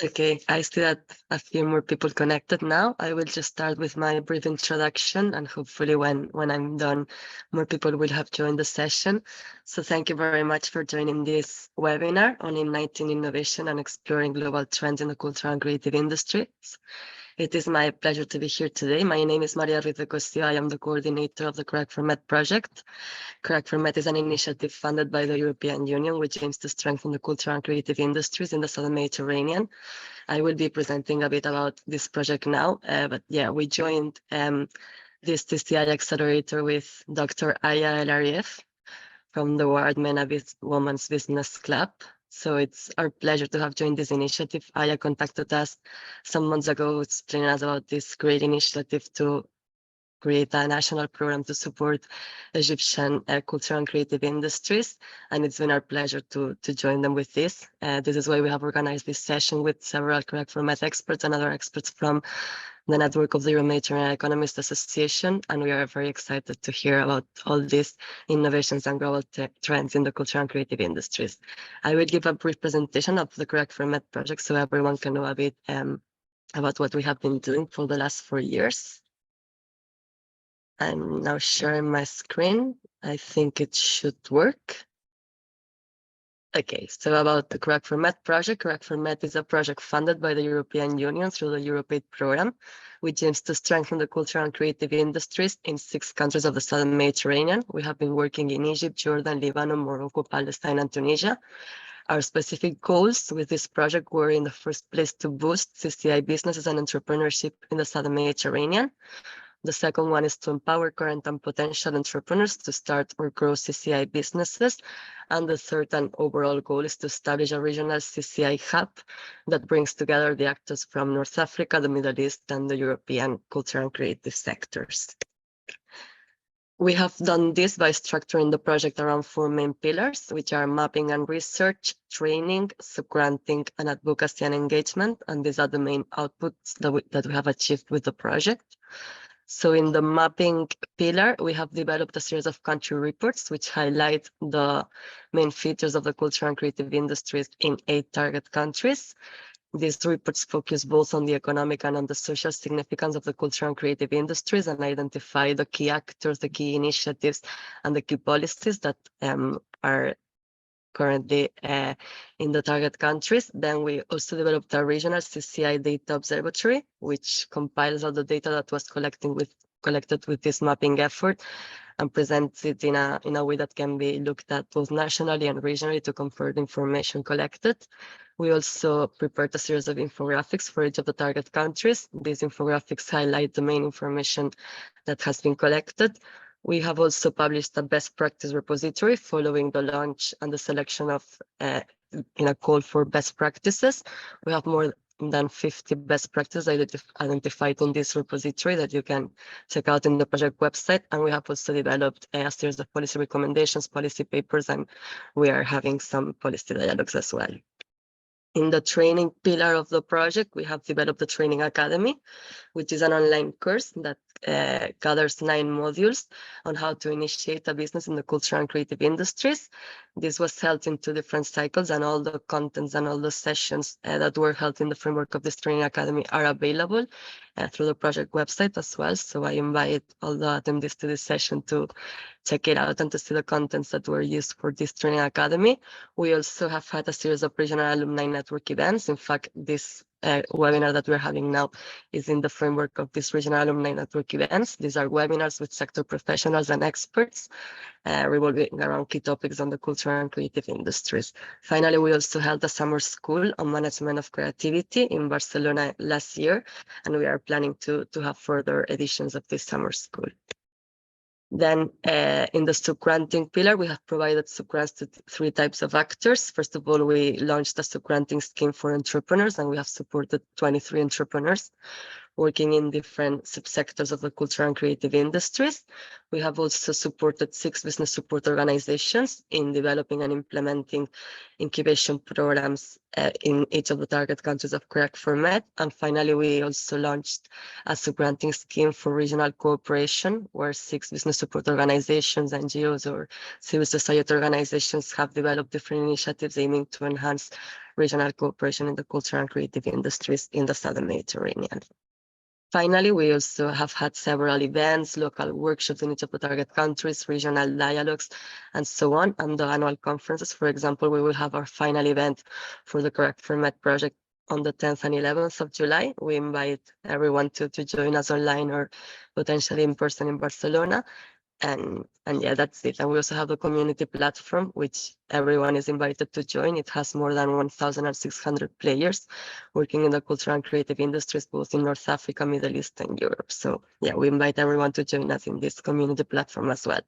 Okay, I see that a few more people connected now. I will just start with my brief introduction, and hopefully when I'm done, more people will have joined the session. So thank you very much for joining this webinar on igniting innovation and exploring global trends in the cultural and creative industries. It is my pleasure to be here today. My name is Maria Ruiz de Cosio. I am the coordinator of the CREACT4MED project. CREACT4MED is an initiative funded by the European Union, which aims to strengthen the cultural and creative industries in the Southern Mediterranean. I will be presenting a bit about this project now, but yeah, we joined this CCI Accelerator with Dr. Aya El Arif from the World MENA Women's Business Club. So it's our pleasure to have joined this initiative. Aya contacted us some months ago, explaining us about this great initiative to create a national program to support Egyptian cultural and creative industries. And it's been our pleasure to join them with this. This is why we have organized this session with several CREACT4MED experts and other experts from the network of the Mediterranean Economists Association. And we are very excited to hear about all these innovations and global trends in the cultural and creative industries. I will give a brief presentation of the CREACT4MED project so everyone can know a bit about what we have been doing for the last 4 years. I'm now sharing my screen. I think it should work. Okay, so about the CREACT4MED project. CREACT4MED is a project funded by the European Union through the Europaid program, which aims to strengthen the cultural and creative industries in 6 countries of the Southern Mediterranean. We have been working in Egypt, Jordan, Lebanon, Morocco, Palestine, and Tunisia. Our specific goals with this project were in the first place to boost CCI businesses and entrepreneurship in the Southern Mediterranean. The second one is to empower current and potential entrepreneurs to start or grow CCI businesses. And the third and overall goal is to establish a regional CCI hub that brings together the actors from North Africa, the Middle East, and the European cultural and creative sectors. We have done this by structuring the project around 4 main pillars, which are mapping and research, training, sub-granting, and advocacy and engagement. And these are the main outputs that we have achieved with the project. So in the mapping pillar, we have developed a series of country reports which highlight the main features of the cultural and creative industries in 8 target countries. These reports focus both on the economic and on the social significance of the cultural and creative industries and identify the key actors, the key initiatives, and the key policies that are currently in the target countries. Then we also developed a regional CCI data observatory, which compiles all the data that was collected with this mapping effort and presents it in a way that can be looked at both nationally and regionally to confirm the information collected. We also prepared a series of infographics for each of the target countries. These infographics highlight the main information that has been collected. We have also published a best practice repository following the launch and the selection of in a call for best practices. We have more than 50 best practices identified on this repository that you can check out in the project website. And we have also developed a series of policy recommendations, policy papers, and we are having some policy dialogues as well. In the training pillar of the project, we have developed the Training Academy, which is an online course that gathers 9 modules on how to initiate a business in the cultural and creative industries. This was held in 2 different cycles, and all the contents and all the sessions that were held in the framework of this Training Academy are available through the project website as well. So I invite all the attendees to this session to check it out and to see the contents that were used for this Training Academy. We also have had a series of regional alumni network events. In fact, this webinar that we're having now is in the framework of these regional alumni network events. These are webinars with sector professionals and experts revolving around key topics on the cultural and creative industries. Finally, we also held a summer school on management of creativity in Barcelona last year, and we are planning to have further editions of this summer school. Then in the sub-granting pillar, we have provided sub-grants to 3 types of actors. First of all, we launched a sub-granting scheme for entrepreneurs, and we have supported 23 entrepreneurs. working in different subsectors of the cultural and creative industries. We have also supported 6 business support organizations in developing and implementing incubation programs in each of the target countries of CREACT4MED. And finally, we also launched a sub-granting scheme for regional cooperation, where 6 business support organizations, NGOs, or civil society organizations have developed different initiatives aiming to enhance regional cooperation in the cultural and creative industries in the Southern Mediterranean. Finally, we also have had several events, local workshops in each of the target countries, regional dialogues, and so on, and the annual conferences. For example, we will have our final event for the CREACT4MED project on the 10th and 11th of July. We invite everyone to join us online or potentially in person in Barcelona. And yeah, that's it. And we also have a community platform, which everyone is invited to join. It has more than 1,600 players working in the cultural and creative industries, both in North Africa, Middle East, and Europe. So yeah, we invite everyone to join us in this community platform as well.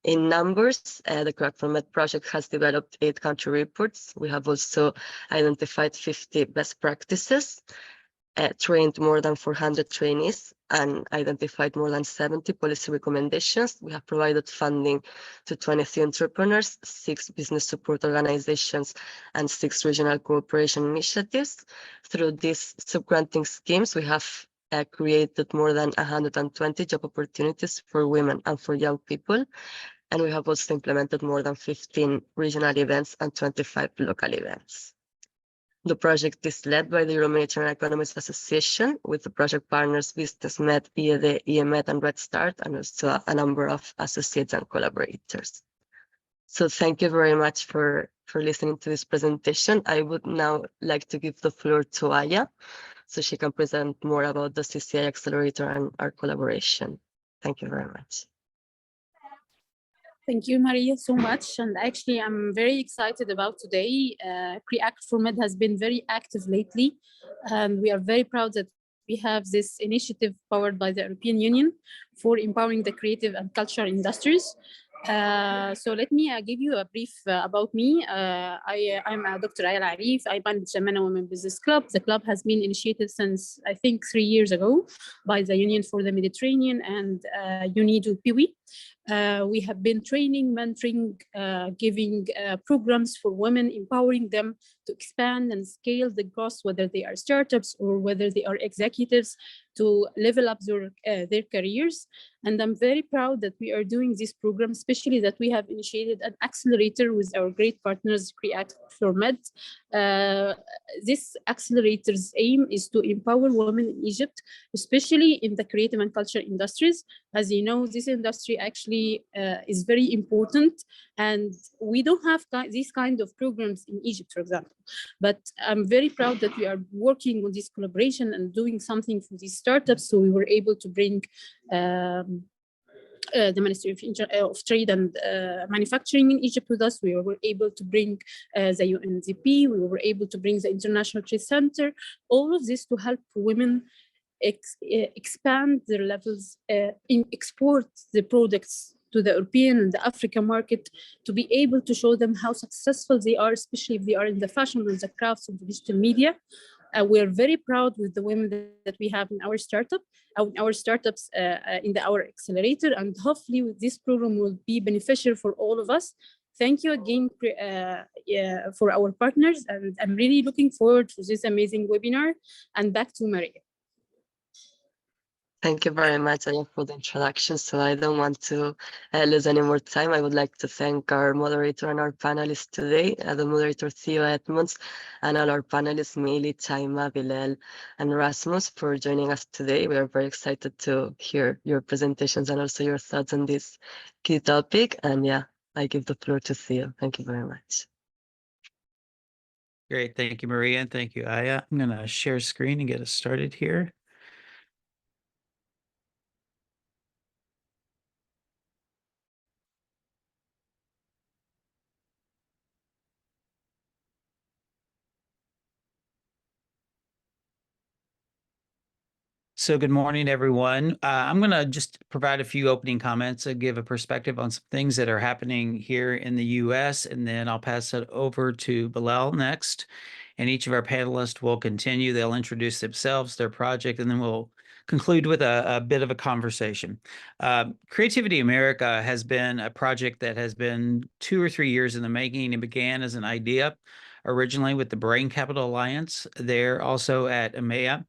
In numbers, the CREACT4MED project has developed 8 country reports. We have also identified 50 best practices, trained more than 400 trainees, and identified more than 70 policy recommendations. We have provided funding to 23 entrepreneurs, 6 business support organizations, and 6 regional cooperation initiatives. Through these sub-granting schemes, we have created more than 120 job opportunities for women and for young people. And we have also implemented more than 15 regional events and 25 local events. The project is led by the Euro-Mediterranean Economies Association, with the project partners BusinessMed, EAD, EMEA, and Red Start, and also a number of associates and collaborators. So thank you very much for listening to this presentation. I would now like to give the floor to Aya, so she can present more about the CCI Accelerator and our collaboration. Thank you very much. Thank you, Maria, so much. And actually, I'm very excited about today. CREACT4MED has been very active lately, and we are very proud that we have this initiative powered by the European Union for empowering the creative and cultural industries. So let me give you a brief about me. I'm Dr. Aya Arif. I manage the Men and Women Business Club. The club has been initiated since, I think, 3 years ago by the Union for the Mediterranean and UNIDO PIWI. We have been training, mentoring, giving programs for women, empowering them to expand and scale the growth, whether they are startups or whether they are executives, to level up their careers. And I'm very proud that we are doing this program, especially that we have initiated an accelerator with our great partners, CREACT4MED. This accelerator's aim is to empower women in Egypt, especially in the creative and cultural industries. As you know, this industry actually is very important, and we don't have these kind of programs in Egypt, for example. But I'm very proud that we are working on this collaboration and doing something for these startups. So we were able to bring the Ministry of Trade and Manufacturing in Egypt with us. We were able to bring the UNDP. We were able to bring the International Trade Center. All of this to help women expand their levels, export the products to the European and the African market, to be able to show them how successful they are, especially if they are in the fashion and the crafts and the digital media. We are very proud with the women that we have in our startups, in our accelerator, and hopefully this program will be beneficial for all of us. Thank you again for our partners, and I'm really looking forward to this amazing webinar. And back to Maria. Thank you very much, Aya, for the introduction. So I don't want to lose any more time. I would like to thank our moderator and our panelists today, the moderator Theo Edmonds, and all our panelists, Millie, Taima, Bilel, and Rasmus, for joining us today. We are very excited to hear your presentations and also your thoughts on this key topic. And yeah, I give the floor to Theo. Thank you very much. Great. Thank you, Maria, and thank you, Aya. I'm going to share screen and get us started here. So good morning, everyone. I'm going to just provide a few opening comments and give a perspective on some things that are happening here in the U.S., and then I'll pass it over to Bilel next. And each of our panelists will continue. They'll introduce themselves, their project, and then we'll conclude with a bit of a conversation. Creativity America has been a project that has been 2 or 3 years in the making. It began as an idea originally with the Brain Capital Alliance. They're also at EMEA.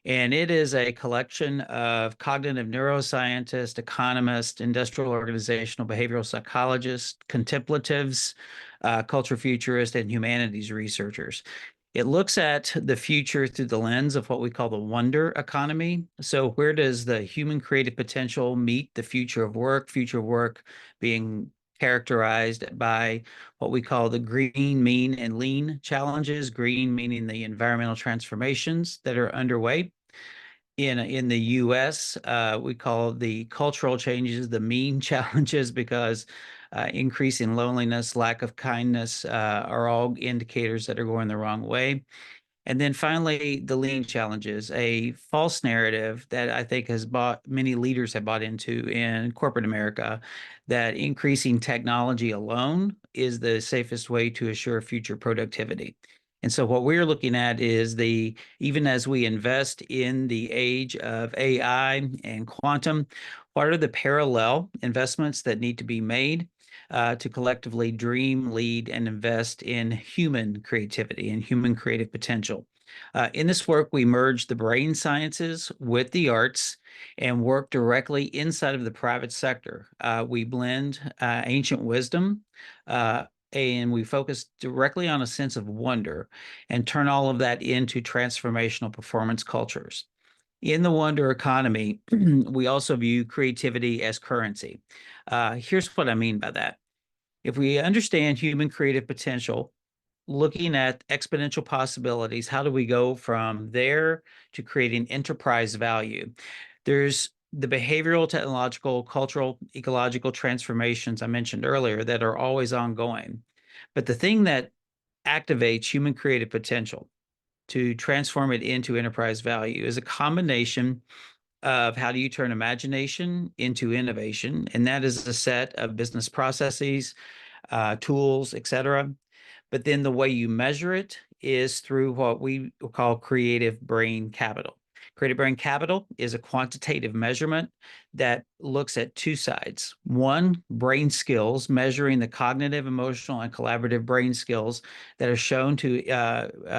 And it is a collection of cognitive neuroscientists, economists, industrial organizational behavioral psychologists, contemplatives, culture futurists, and humanities researchers. It looks at the future through the lens of what we call the wonder economy. So where does the human creative potential meet the future of work being characterized by what we call the green, mean, and lean challenges. Green meaning the environmental transformations that are underway. In the U.S., we call the cultural changes the mean challenges because increase in loneliness, lack of kindness are all indicators that are going the wrong way. And then finally, the lean challenges, a false narrative that I think many leaders have bought into in corporate America, that increasing technology alone is the safest way to assure future productivity. And so what we're looking at is even as we invest in the age of AI and quantum, what are the parallel investments that need to be made to collectively dream, lead, and invest in human creativity and human creative potential. In this work, we merge the brain sciences with the arts and work directly inside of the private sector. We blend ancient wisdom and we focus directly on a sense of wonder and turn all of that into transformational performance cultures. In the wonder economy, we also view creativity as currency. Here's what I mean by that. If we understand human creative potential, looking at exponential possibilities, how do we go from there to creating enterprise value? There's the behavioral, technological, cultural, ecological transformations I mentioned earlier that are always ongoing. But the thing that activates human creative potential to transform it into enterprise value is a combination of how do you turn imagination into innovation, and that is a set of business processes, tools, et cetera. But then the way you measure it is through what we call creative brain capital. Creative brain capital is a quantitative measurement that looks at two sides. One, brain skills, measuring the cognitive, emotional, and collaborative brain skills that are shown to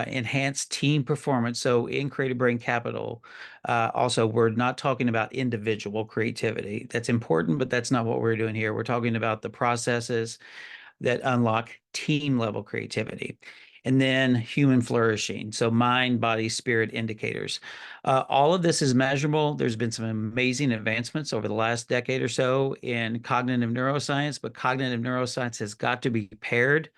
enhance team performance. So in creative brain capital, also, we're not talking about individual creativity. That's important, but that's not what we're doing here. We're talking about the processes that unlock team level creativity. And then human flourishing, so mind, body, spirit indicators. All of this is measurable. There's been some amazing advancements over the last decade or so in cognitive neuroscience, but cognitive neuroscience has got to be paired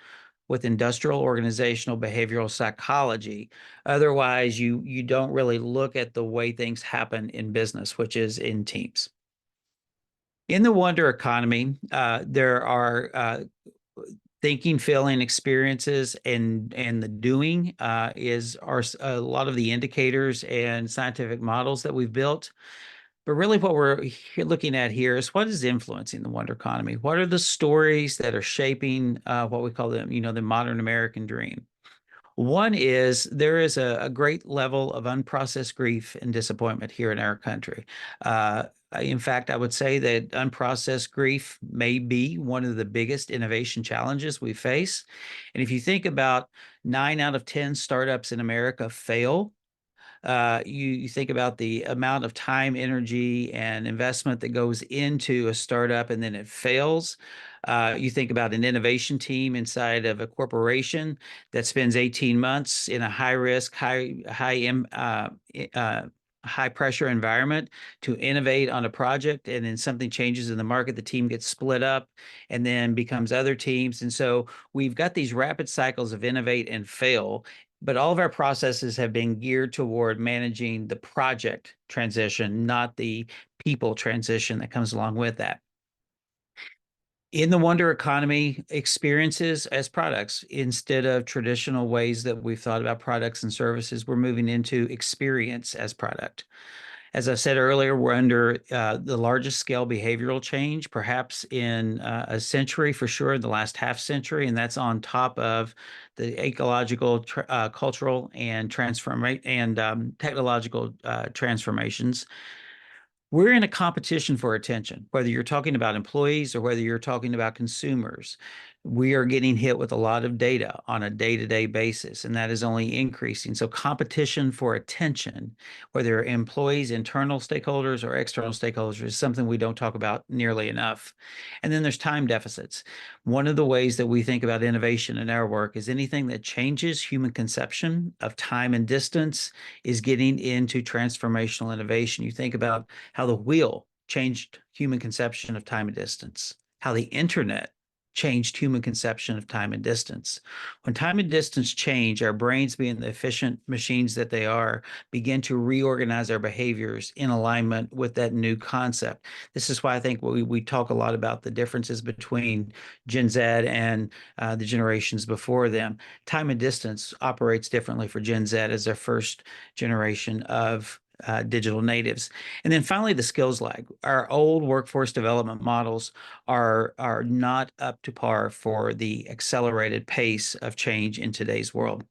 with industrial organizational behavioral psychology. Otherwise, you don't really look at the way things happen in business, which is in teams. In the wonder economy, there are thinking, feeling, experiences, and the doing are a lot of the indicators and scientific models that we've built. But really what we're looking at here is what is influencing the wonder economy? What are the stories that are shaping what we call the modern American dream? One is there is a great level of unprocessed grief and disappointment here in our country. In fact, I would say that unprocessed grief may be one of the biggest innovation challenges we face. And if you think about 9 out of 10 startups in America fail, you think about the amount of time, energy, and investment that goes into a startup and then it fails. You think about an innovation team inside of a corporation that spends 18 months in a high risk, high pressure environment to innovate on a project, and then something changes in the market, the team gets split up and then becomes other teams. And so we've got these rapid cycles of innovate and fail, but all of our processes have been geared toward managing the project transition, not the people transition that comes along with that. In the wonder economy, experiences as products, instead of traditional ways that we've thought about products and services, we're moving into experience as product. As I said earlier, we're under the largest scale behavioral change, perhaps in a century for sure, the last half century, and that's on top of the ecological, cultural, and technological transformations. We're in a competition for attention, whether you're talking about employees or whether you're talking about consumers. We are getting hit with a lot of data on a day-to-day basis, and that is only increasing. So competition for attention, whether employees, internal stakeholders, or external stakeholders, is something we don't talk about nearly enough. And then there's time deficits. One of the ways that we think about innovation in our work is anything that changes human conception of time and distance is getting into transformational innovation. You think about how the wheel changed human conception of time and distance, how the internet changed human conception of time and distance. When time and distance change, our brains, being the efficient machines that they are, begin to reorganize our behaviors in alignment with that new concept. This is why I think we talk a lot about the differences between Gen Z and the generations before them. Time and distance operates differently for Gen Z as their first generation of digital natives. And then finally, the skills lag. Our old workforce development models are not up to par for the accelerated pace of change in today's world.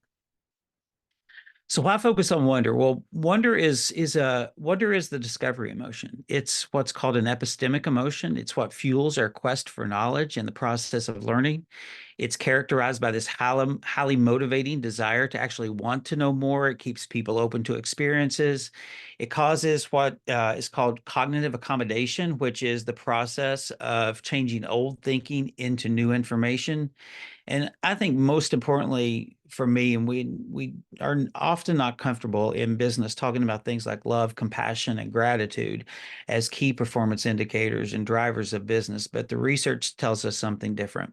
So why focus on wonder? Well, wonder is the discovery emotion. It's what's called an epistemic emotion. It's what fuels our quest for knowledge and the process of learning. It's characterized by this highly motivating desire to actually want to know more. It keeps people open to experiences. It causes what is called cognitive accommodation, which is the process of changing old thinking into new information. And I think most importantly for me, and we are often not comfortable in business talking about things like love, compassion, and gratitude as key performance indicators and drivers of business, but the research tells us something different.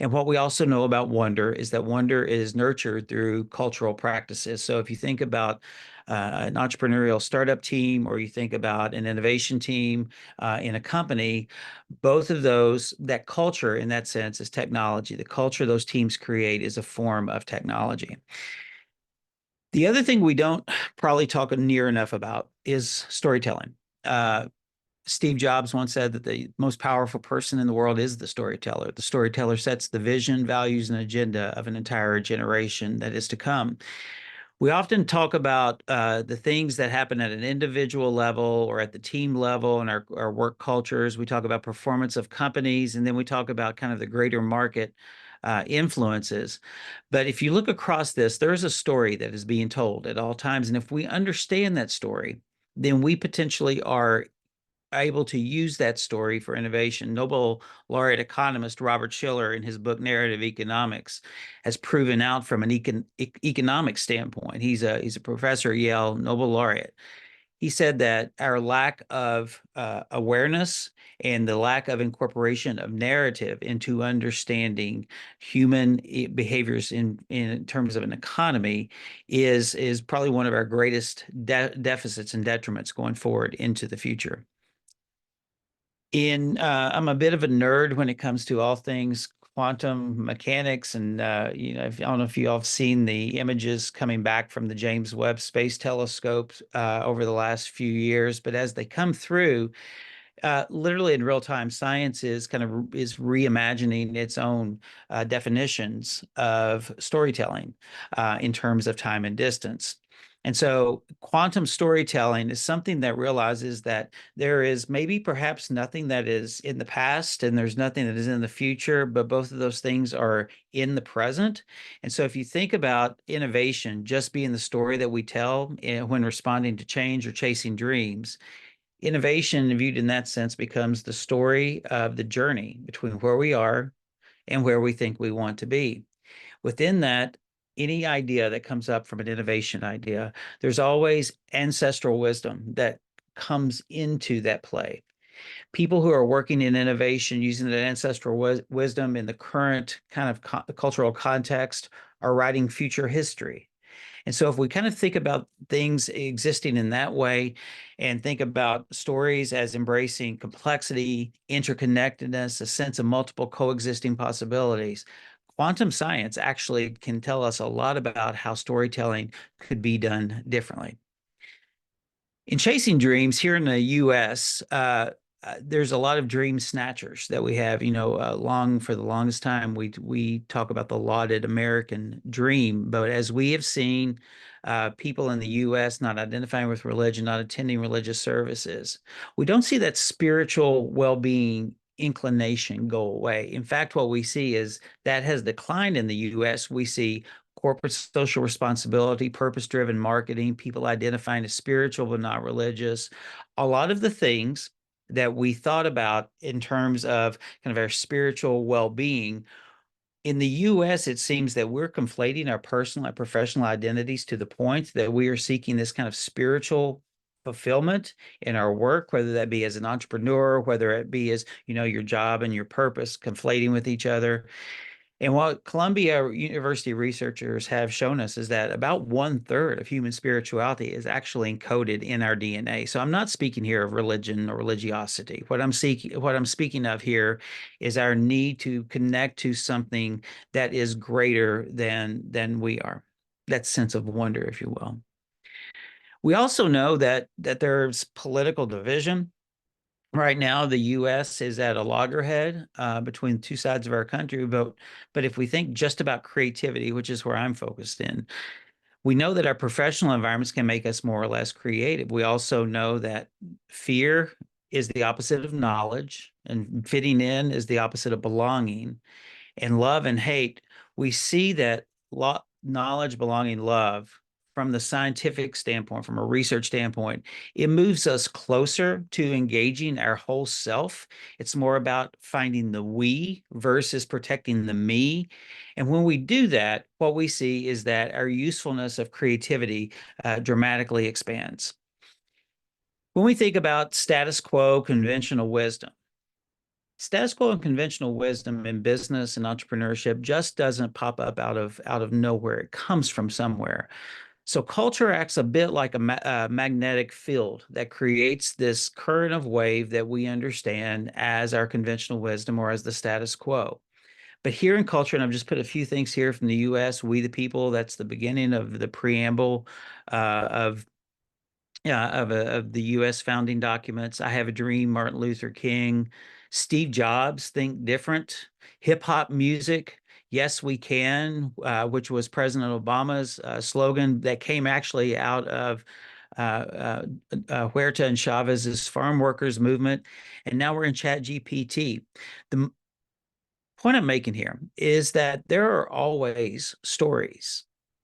And what we also know about wonder is that wonder is nurtured through cultural practices. So if you think about an entrepreneurial startup team, or you think about an innovation team in a company, both of those, that culture in that sense is technology. The culture those teams create is a form of technology. The other thing we don't probably talk near enough about is storytelling. Steve Jobs once said that the most powerful person in the world is the storyteller. The storyteller sets the vision, values, and agenda of an entire generation that is to come. We often talk about the things that happen at an individual level or at the team level in our work cultures. We talk about performance of companies, and then we talk about kind of the greater market influences. But if you look across this, there is a story that is being told at all times. And if we understand that story, then we potentially are able to use that story for innovation. Nobel laureate economist Robert Shiller, in his book Narrative Economics, has proven out from an economic standpoint. He's a professor at Yale, Nobel laureate. He said that our lack of awareness and the lack of incorporation of narrative into understanding human behaviors in terms of an economy is probably one of our greatest deficits and detriments going forward into the future. I'm a bit of a nerd when it comes to all things quantum mechanics, and I don't know if you all have seen the images coming back from the James Webb Space Telescope over the last few years. But as they come through, literally in real time, science is reimagining its own definitions of storytelling in terms of time and distance. And so quantum storytelling is something that realizes that there is maybe perhaps nothing that is in the past and there's nothing that is in the future, but both of those things are in the present. And so if you think about innovation just being the story that we tell when responding to change or chasing dreams, innovation viewed in that sense becomes the story of the journey between where we are and where we think we want to be. Within that, any idea that comes up from an innovation idea, there's always ancestral wisdom that comes into that play. People who are working in innovation using that ancestral wisdom in the current kind of cultural context are writing future history. And so if we kind of think about things existing in that way and think about stories as embracing complexity, interconnectedness, a sense of multiple coexisting possibilities, quantum science actually can tell us a lot about how storytelling could be done differently. In chasing dreams here in the U.S., there's a lot of dream snatchers that we have. For the longest time, we talk about the lauded American dream, but as we have seen, people in the U.S. not identifying with religion, not attending religious services, we don't see that spiritual well-being inclination go away. In fact, what we see is that has declined in the U.S. We see corporate social responsibility, purpose-driven marketing, people identifying as spiritual but not religious. A lot of the things that we thought about in terms of kind of our spiritual well-being, in the US, it seems that we're conflating our personal and professional identities to the point that we are seeking this kind of spiritual fulfillment in our work, whether that be as an entrepreneur, whether it be as, your job and your purpose conflating with each other. And what Columbia University researchers have shown us is that about 1/3 of human spirituality is actually encoded in our DNA. So I'm not speaking here of religion or religiosity. What I'm speaking of here is our need to connect to something that is greater than we are. That sense of wonder, if you will. We also know that there's political division. Right now, the U.S. is at a loggerhead between two sides of our country. But if we think just about creativity, which is where I'm focused in, we know that our professional environments can make us more or less creative. We also know that fear is the opposite of knowledge, and fitting in is the opposite of belonging. And love and hate, we see that knowledge, belonging, love, from the scientific standpoint, from a research standpoint, it moves us closer to engaging our whole self. It's more about finding the we versus protecting the me. And when we do that, what we see is that our usefulness of creativity dramatically expands. When we think about status quo, conventional wisdom, status quo and conventional wisdom in business and entrepreneurship just doesn't pop up out of nowhere. It comes from somewhere. So culture acts a bit like a magnetic field that creates this current of wave that we understand as our conventional wisdom or as the status quo. But here in culture, and I've just put a few things here from the U.S., we the people, that's the beginning of the preamble of the U.S. founding documents. I Have a Dream, Martin Luther King, Steve Jobs, Think Different, hip hop music, Yes, We Can, which was President Obama's slogan that came actually out of Huerta and Chavez's farm workers movement. And now we're in ChatGPT. The point I'm making here is that there are always stories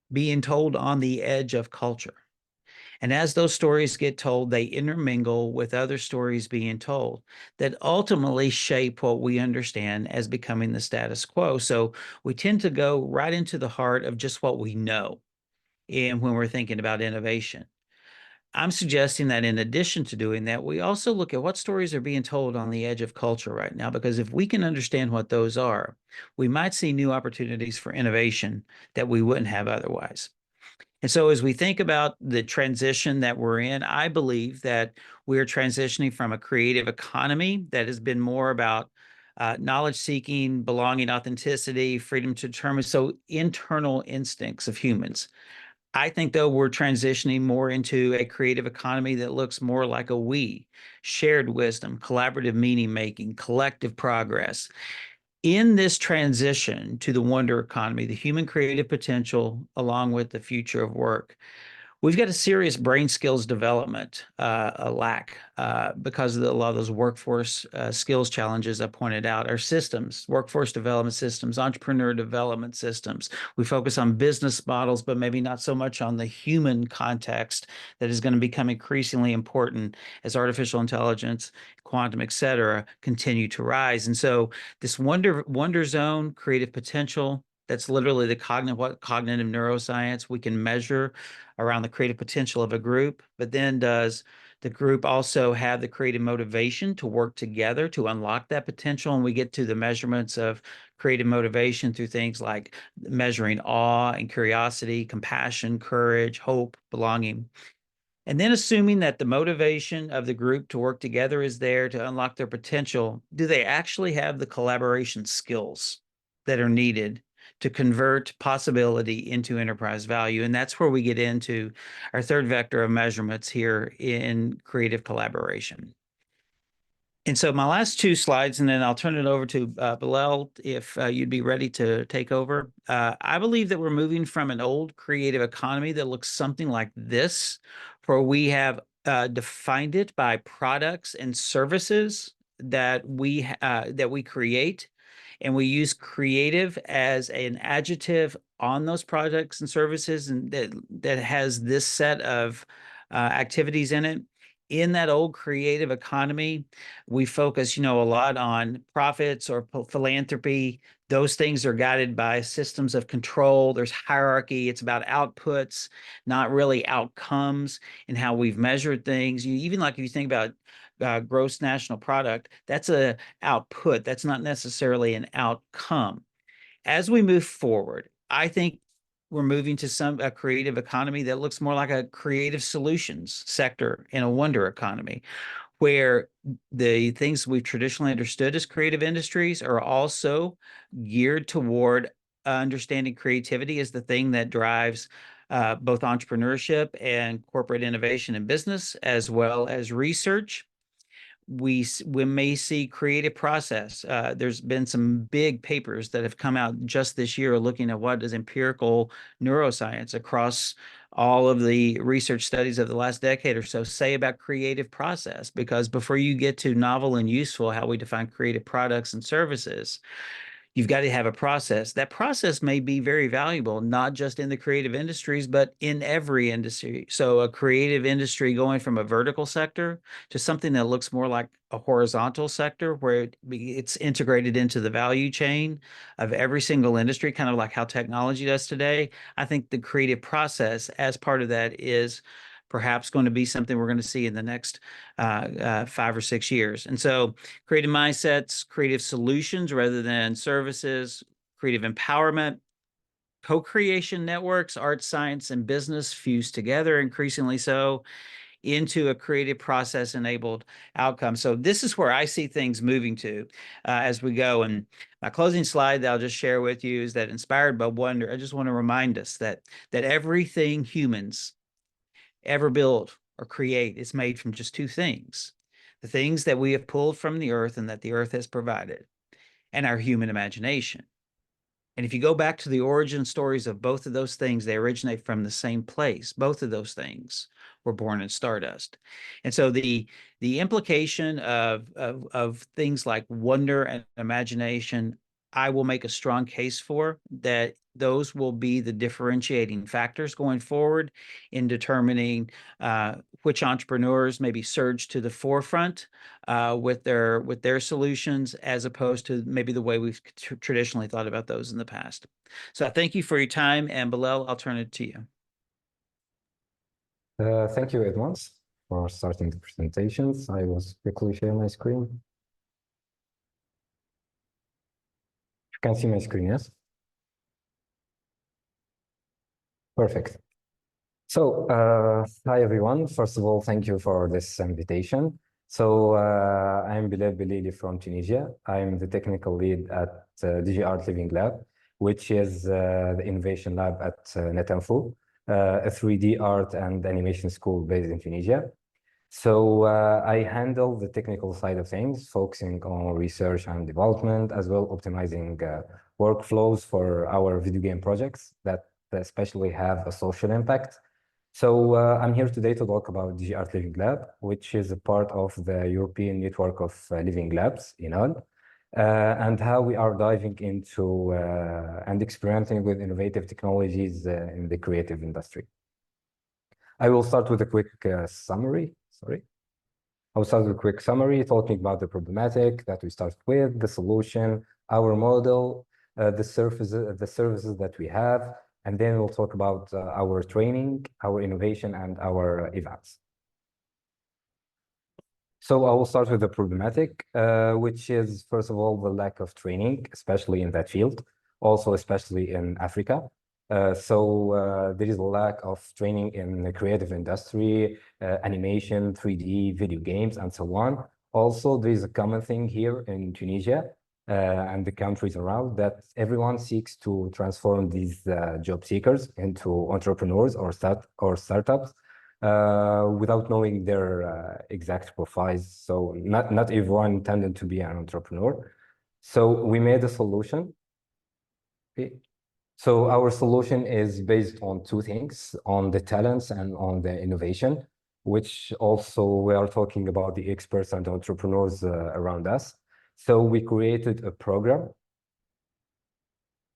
being told on the edge of culture. And as those stories get told, they intermingle with other stories being told that ultimately shape what we understand as becoming the status quo. So we tend to go right into the heart of just what we know and when we're thinking about innovation. I'm suggesting that in addition to doing that, we also look at what stories are being told on the edge of culture right now, because if we can understand what those are, we might see new opportunities for innovation that we wouldn't have otherwise. And so as we think about the transition that we're in, I believe that we're transitioning from a creative economy that has been more about knowledge seeking, belonging, authenticity, freedom to determine, so internal instincts of humans. I think, though, we're transitioning more into a creative economy that looks more like a we, shared wisdom, collaborative meaning making, collective progress. In this transition to the wonder economy, the human creative potential, along with the future of work, we've got a serious brain skills development a lack because of a lot of those workforce skills challenges I pointed out. Our systems, workforce development systems, entrepreneur development systems. We focus on business models, but maybe not so much on the human context that is going to become increasingly important as artificial intelligence, quantum, et cetera, continue to rise. And so this wonder zone, creative potential, that's literally the cognitive neuroscience we can measure around the creative potential of a group. But then does the group also have the creative motivation to work together to unlock that potential? And we get to the measurements of creative motivation through things like measuring awe and curiosity, compassion, courage, hope, belonging. And then assuming that the motivation of the group to work together is there to unlock their potential, do they actually have the collaboration skills that are needed to convert possibility into enterprise value. And that's where we get into our third vector of measurements here in creative collaboration. And so my last two slides, and then I'll turn it over to Bilel if you'd be ready to take over. I believe that we're moving from an old creative economy that looks something like this, where we have defined it by products and services that we create, and we use creative as an adjective on those products and services, and that has this set of activities in it. In that old creative economy, we focus, a lot on profits or philanthropy. Those things are guided by systems of control. There's hierarchy. It's about outputs, not really outcomes, and how we've measured things. Even like if you think about gross national product, that's an output. That's not necessarily an outcome. As we move forward, I think we're moving to a creative economy that looks more like a creative solutions sector in a wonder economy, where the things we've traditionally understood as creative industries are also geared toward understanding creativity as the thing that drives both entrepreneurship and corporate innovation in business, as well as research. We may see creative process. There's been some big papers that have come out just this year looking at what is empirical neuroscience across all of the research studies of the last decade or so say about creative process, because before you get to novel and useful, how we define creative products and services, you've got to have a process. That process may be very valuable, not just in the creative industries, but in every industry. So a creative industry going from a vertical sector to something that looks more like a horizontal sector, where it's integrated into the value chain of every single industry, kind of like how technology does today. I think the creative process as part of that is perhaps going to be something we're going to see in the next 5 or 6 years. And so creative mindsets, creative solutions rather than services, creative empowerment, co-creation networks, art, science, and business fused together, increasingly so, into a creative process enabled outcome. So this is where I see things moving to as we go. And my closing slide that I'll just share with you is that, inspired by wonder, I just want to remind us that everything humans ever build or create is made from just two things: the things that we have pulled from the earth and that the earth has provided, and our human imagination. And if you go back to the origin stories of both of those things, they originate from the same place. Both of those things were born in stardust. And so the implication of things like wonder and imagination, I will make a strong case for that those will be the differentiating factors going forward in determining which entrepreneurs maybe surge to the forefront with their solutions, as opposed to maybe the way we've traditionally thought about those in the past. So I thank you for your time, and Bilel, I'll turn it to you. Thank you, Edmonds, for starting the presentations. I will quickly share my screen. You can see my screen, yes? Perfect. So, hi everyone. First of all, thank you for this invitation. So, I'm Billeli from Tunisia. I'm the technical lead at DG Art Living Lab, which is the innovation lab at Netinfo, a 3D art and animation school based in Tunisia. So I handle the technical side of things, focusing on research and development, as well optimizing workflows for our video game projects that especially have a social impact. So I'm here today to talk about DG Art Living Lab, which is a part of the European network of Living Labs, ENAL, and how we are diving into and experimenting with innovative technologies in the creative industry. I will start with a quick summary. I'll start with a quick summary talking about the problematic that we started with, the solution, our model, the services that we have, and then we'll talk about our training, our innovation, and our events. So I will start with the problematic, which is, first of all, the lack of training, especially in that field, also especially in Africa. So there is a lack of training in the creative industry, animation, 3D, video games, and so on. Also, there is a common thing here in Tunisia, and the countries around, that everyone seeks to transform these job seekers into entrepreneurs or startups without knowing their exact profiles. So not everyone intended to be an entrepreneur. So we made a solution. Okay. So our solution is based on two things, on the talents and on the innovation, which also we are talking about the experts and entrepreneurs around us. So we created a program,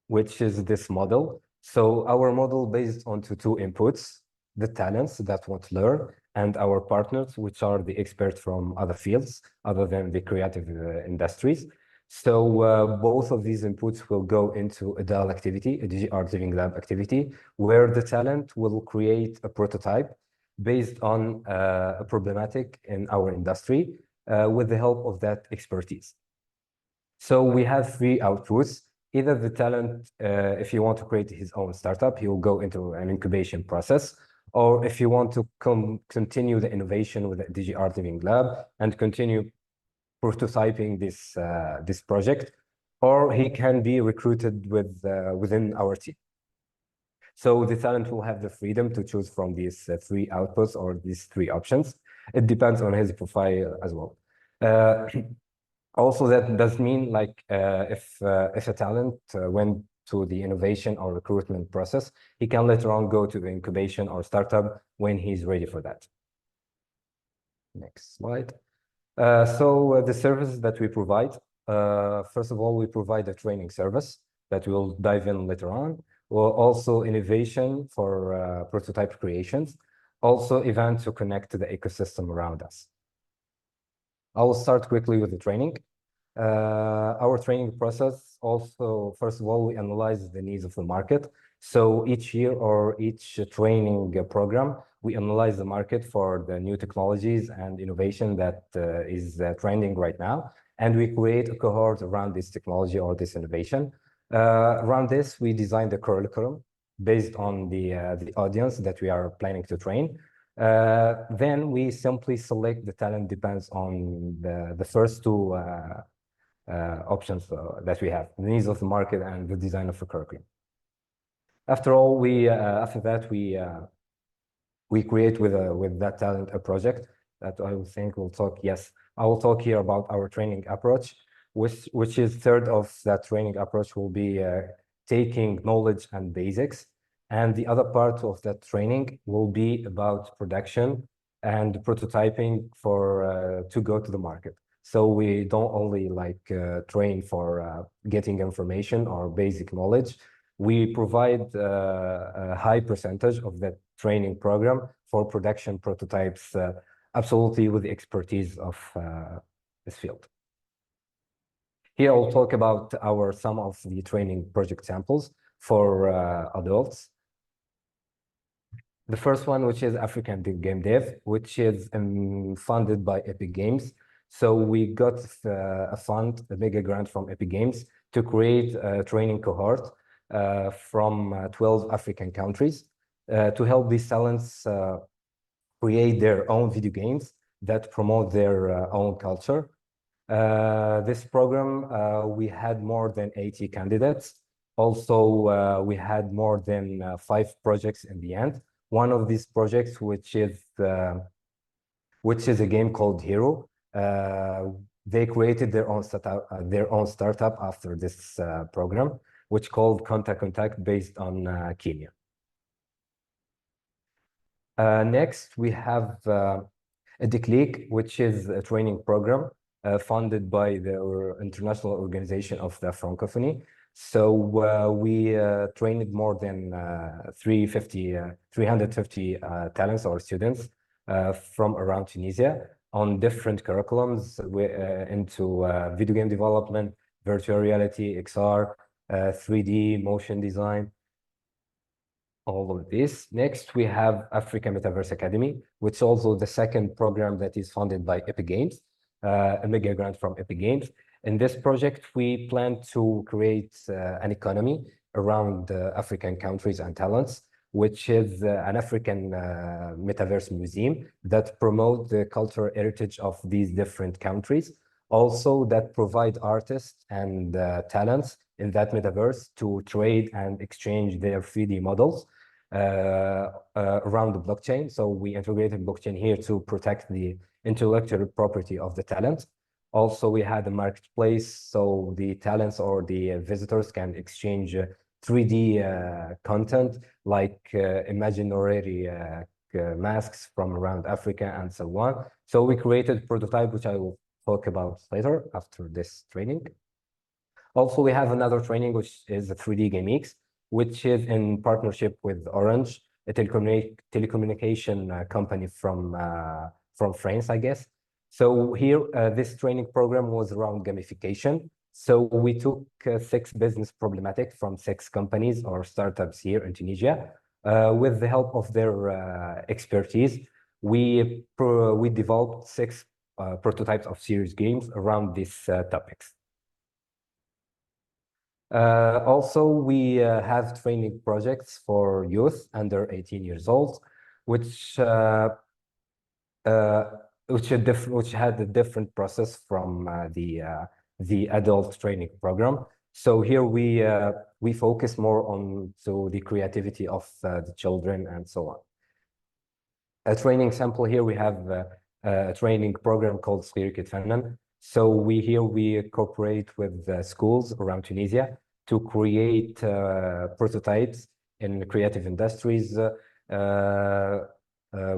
which is this model. So our model based on two inputs, the talents that want to learn, and our partners, which are the experts from other fields other than the creative industries. So both of these inputs will go into a DALL activity, a DG Art Living Lab activity, where the talent will create a prototype based on a problematic in our industry with the help of that expertise. So we have three outputs. Either the talent, if you want to create his own startup, he will go into an incubation process. Or if you want to continue the innovation with the DG Art Living Lab and continue prototyping this project, or he can be recruited within our team. So the talent will have the freedom to choose from these three outputs or these three options. It depends on his profile as well. Also, that does mean like if a talent went to the innovation or recruitment process, he can later on go to the incubation or startup when he's ready for that. Next slide. So the services that we provide, first of all, we provide a training service that we'll dive in later on. We'll also innovation for prototype creations, also events to connect to the ecosystem around us. I will start quickly with the training. Our training process also, first of all, we analyze the needs of the market. So each year or each training program, we analyze the market for the new technologies and innovation that is trending right now. And we create a cohort around this technology or this innovation. Around this, we design the curriculum based on the audience that we are planning to train. Then we simply select the talent depends on the first two options that we have, the needs of the market and the design of the curriculum. After all, after that, we create with that talent a project that I think we'll talk. Yes, I will talk here about our training approach, which is third of that training approach will be taking knowledge and basics. And the other part of that training will be about production and prototyping for to go to the market. So we don't only like train for getting information or basic knowledge. We provide a high percentage of that training program for production prototypes, absolutely with the expertise of this field. Here I'll talk about some of the training project samples for adults. The first one, which is African Game Dev, which is funded by Epic Games. So we got a mega grant from Epic Games to create a training cohort from 12 African countries to help these talents create their own video games that promote their own culture. This program, we had more than 80 candidates. Also, we had more than 5 projects in the end. One of these projects, which is a game called Hero. They created their own startup after this program, which called Contact based on Kenya. Next, we have a Declic, which is a training program funded by the International Organization of the Francophonie. So we trained more than 350 talents or students from around Tunisia on different curriculums into video game development, virtual reality, XR, 3D, motion design, all of this. Next, we have Africa Metaverse Academy, which is also the second program that is funded by Epic Games, a mega grant from Epic Games. In this project, we plan to create an economy around African countries and talents, which is an African metaverse museum that promotes the cultural heritage of these different countries. also that provide artists and talents in that metaverse to trade and exchange their 3D models around the blockchain. So we integrated blockchain here to protect the intellectual property of the talent. Also, we had a marketplace, so the talents or the visitors can exchange 3D content like imaginary masks from around Africa and so on. So we created a prototype, which I will talk about later after this training. Also, we have another training, which is a 3D GameX, which is in partnership with Orange, a telecommunication company from France, I guess. So here, this training program was around gamification. So we took 6 business problematics from 6 companies or startups here in Tunisia. With the help of their expertise, we developed 6 prototypes of serious games around these topics. Also, we have training projects for youth under 18 years old, which had a different process from the adult training program. So here we focus more on the creativity of the children and so on. A training sample here, we have a training program called CREACT4MED. So we cooperate with schools around Tunisia to create prototypes in creative industries.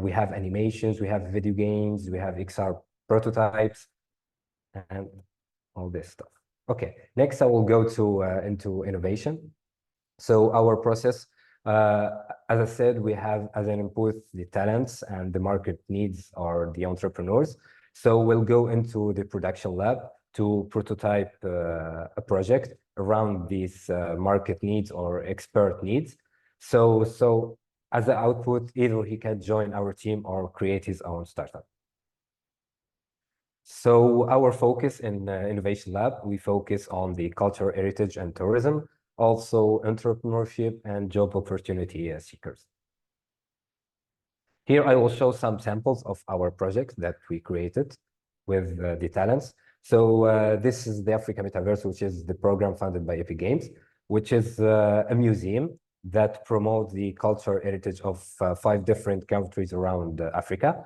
We have animations, we have video games, we have XR prototypes, and all this stuff. Okay, next I will go into innovation. So our process, as I said, we have as an input the talents and the market needs or the entrepreneurs. So we'll go into the production lab to prototype a project around these market needs or expert needs. So as an output, either he can join our team or create his own startup. So our focus in Innovation Lab, we focus on the culture, heritage, and tourism, also entrepreneurship and job opportunity seekers. Here I will show some samples of our projects that we created with the talents. So this is the Africa Metaverse, which is the program funded by Epic Games, which is a museum that promotes the culture heritage of 5 different countries around Africa.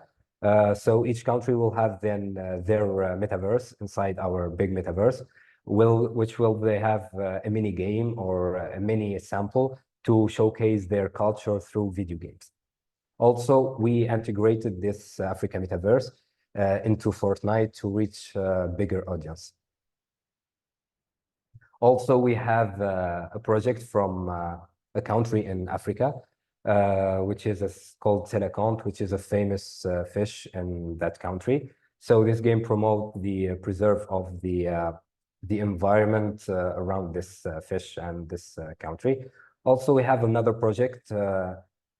So each country will have then their metaverse inside our big metaverse, which will they have a mini game or a mini sample to showcase their culture through video games. Also, we integrated this Africa Metaverse into Fortnite to reach a bigger audience. Also, we have a project from a country in Africa, which is called Telekant, which is a famous fish in that country. So this game promotes the preserve of the environment around this fish and this country. Also, we have another project,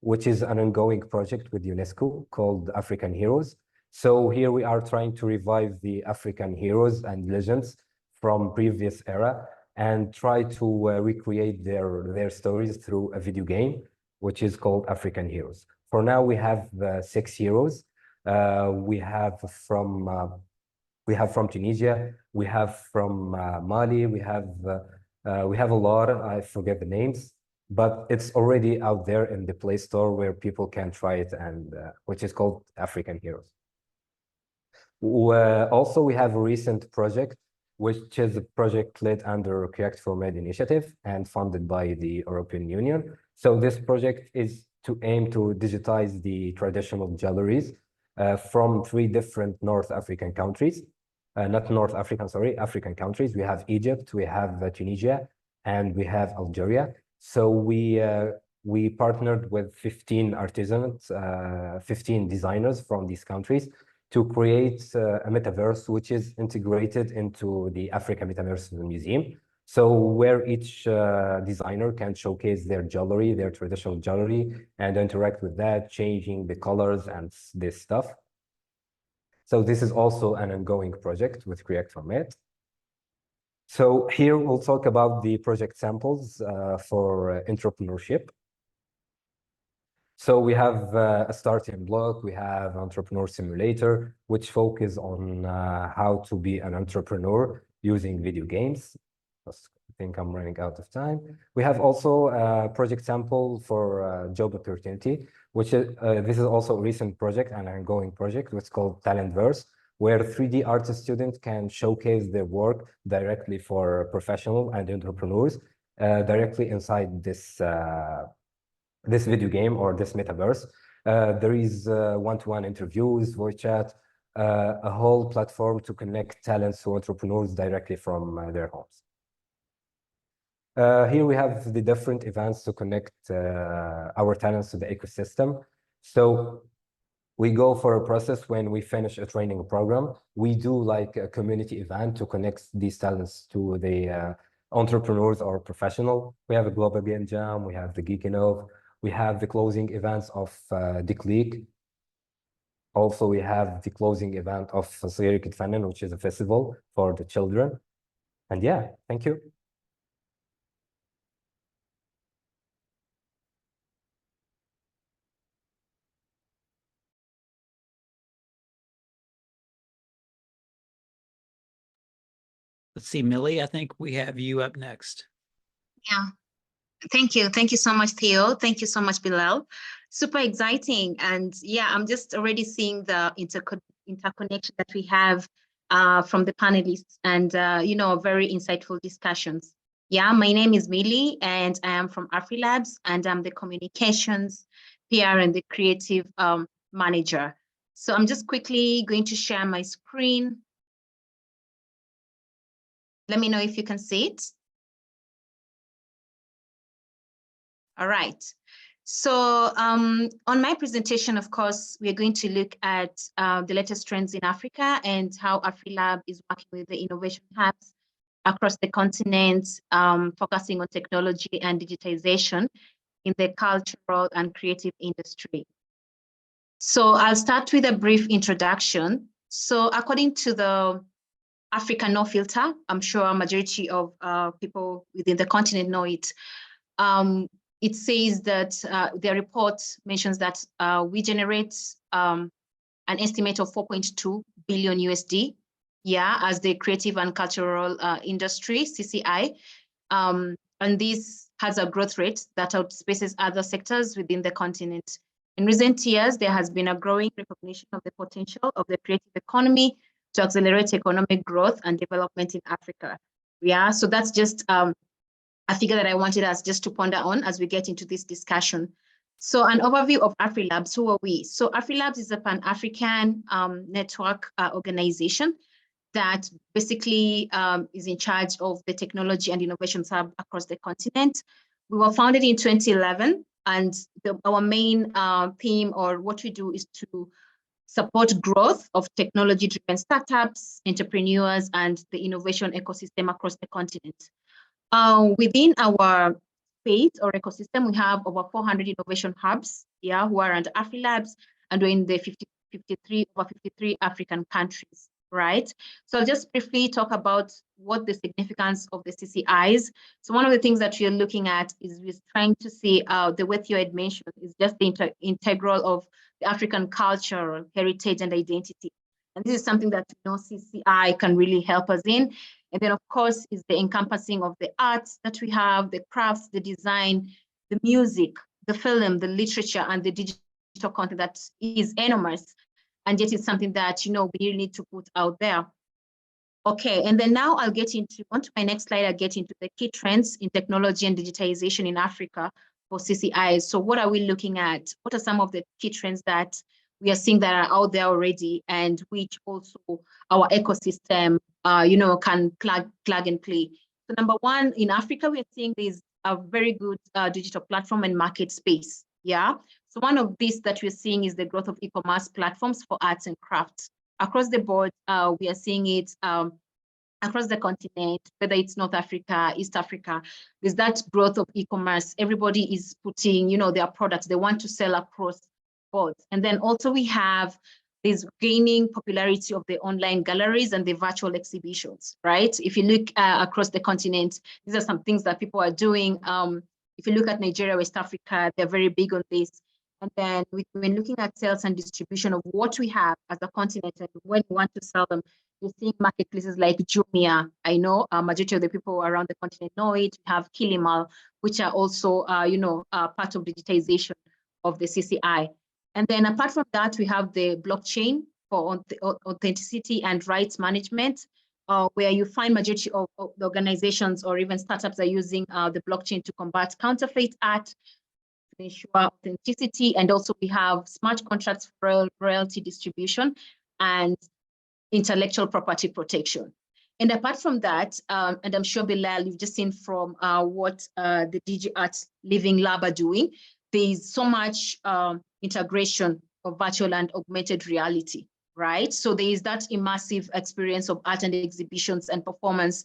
which is an ongoing project with UNESCO called African Heroes. So here we are trying to revive the African heroes and legends from previous era and try to recreate their stories through a video game, which is called African Heroes. For now, we have 6 heroes. We have from Tunisia, we have from Mali, we have a lot. I forget the names, but it's already out there in the Play Store where people can try it, and which is called African Heroes. Also, we have a recent project, which is a project led under CREACT4MED initiative and funded by the European Union. So this project is to aim to digitize the traditional jewelries from 3 different North African countries. Not North African, sorry, African countries. We have Egypt, we have Tunisia, and we have Algeria. So we partnered with 15 artisans, 15 designers from these countries to create a metaverse which is integrated into the Africa Metaverse Museum. So where each designer can showcase their jewelry, their traditional jewelry, and interact with that, changing the colors and this stuff. So this is also an ongoing project with CREACT4MED. So here we'll talk about the project samples for entrepreneurship. So we have a starting block, we have entrepreneur simulator, which focus on how to be an entrepreneur using video games. I think I'm running out of time. We have also a project sample for job opportunity, which is this is also a recent project, an ongoing project, which is called Talentverse, where 3D artist students can showcase their work directly for professional and entrepreneurs directly inside this this video game or this metaverse. There is one-to-one interviews, voice chat, a whole platform to connect talents to entrepreneurs directly from their homes. Here we have the different events to connect our talents to the ecosystem. So we go for a process when we finish a training program. We do like a community event to connect these talents to the entrepreneurs or professional. We have a global game jam, we have the Geekinov, we have the closing events of the Click. Also, we have the closing event of CREACT4MED, which is a festival for the children. And yeah, thank you. Let's see, Millie, I think we have you up next. Yeah, thank you. Thank you so much, Theo. Thank you so much, Bilel. Super exciting. And yeah, I'm just already seeing the interconnection that we have from the panelists and, you know, very insightful discussions. Yeah, my name is Millie and I am from AfriLabs and I'm the communications, PR and the creative manager. So I'm just quickly going to share my screen. Let me know if you can see it. All right. So on my presentation, of course, we are going to look at the latest trends in Africa and how AfriLab is working with the innovation hubs across the continent, focusing on technology and digitization in the cultural and creative industry. So I'll start with a brief introduction. So according to the Africa No Filter, I'm sure a majority of people within the continent know it. It says that their report mentions that we generate an estimate of 4.2 billion USD, yeah, as the creative and cultural industry, CCI. And this has a growth rate that outspaces other sectors within the continent. In recent years, there has been a growing recognition of the potential of the creative economy to accelerate economic growth and development in Africa. Yeah, so that's just a figure that I wanted us just to ponder on as we get into this discussion. So an overview of AfriLabs, who are we? So AfriLabs is a Pan-African network organization that basically is in charge of the technology and innovation hub across the continent. We were founded in 2011, and our main theme or what we do is to support growth of technology-driven startups, entrepreneurs, and the innovation ecosystem across the continent. Within our space or ecosystem, we have over 400 innovation hubs, yeah, who are under AfriLabs, and we're in the over 53 African countries, right? So I'll just briefly talk about what the significance of the CCIs. So one of the things that we're looking at is we're trying to see the way Theo had mentioned is just the integral of the African culture, heritage, and identity. And this is something that CCI can really help us in. And then, of course, is the encompassing of the arts that we have, the crafts, the design, the music, the film, the literature, and the digital content that is enormous. And yet it's something that, we really need to put out there. Okay, and then now I'll get onto my next slide, I'll get into the key trends in technology and digitization in Africa for CCIs. So what are we looking at? What are some of the key trends that we are seeing that are out there already and which also our ecosystem, can plug and play? So number one, in Africa, we are seeing there's a very good digital platform and market space, yeah? So one of these that we're seeing is the growth of e-commerce platforms for arts and crafts. Across the board, we are seeing it across the continent, whether it's North Africa, East Africa, there's that growth of e-commerce. Everybody is putting, their products, they want to sell across board. And then also we have this gaining popularity of the online galleries and the virtual exhibitions, right? If you look across the continent, these are some things that people are doing. If you look at Nigeria, West Africa, they're very big on this. And then when looking at sales and distribution of what we have as a continent and when we want to sell them, you're seeing marketplaces like Jumia. I know a majority of the people around the continent know it. We have Kilimal, which are also, part of digitization of the CCI. And then apart from that, we have the blockchain for authenticity and rights management, where you find majority of the organizations or even startups are using the blockchain to combat counterfeit art, to ensure authenticity. And also we have smart contracts for royalty distribution and intellectual property protection. And apart from that, and I'm sure Bilel, you've just seen from what the DigiArt Living Lab are doing, there's so much integration of virtual and augmented reality, right? So there is that immersive experience of art and exhibitions and performance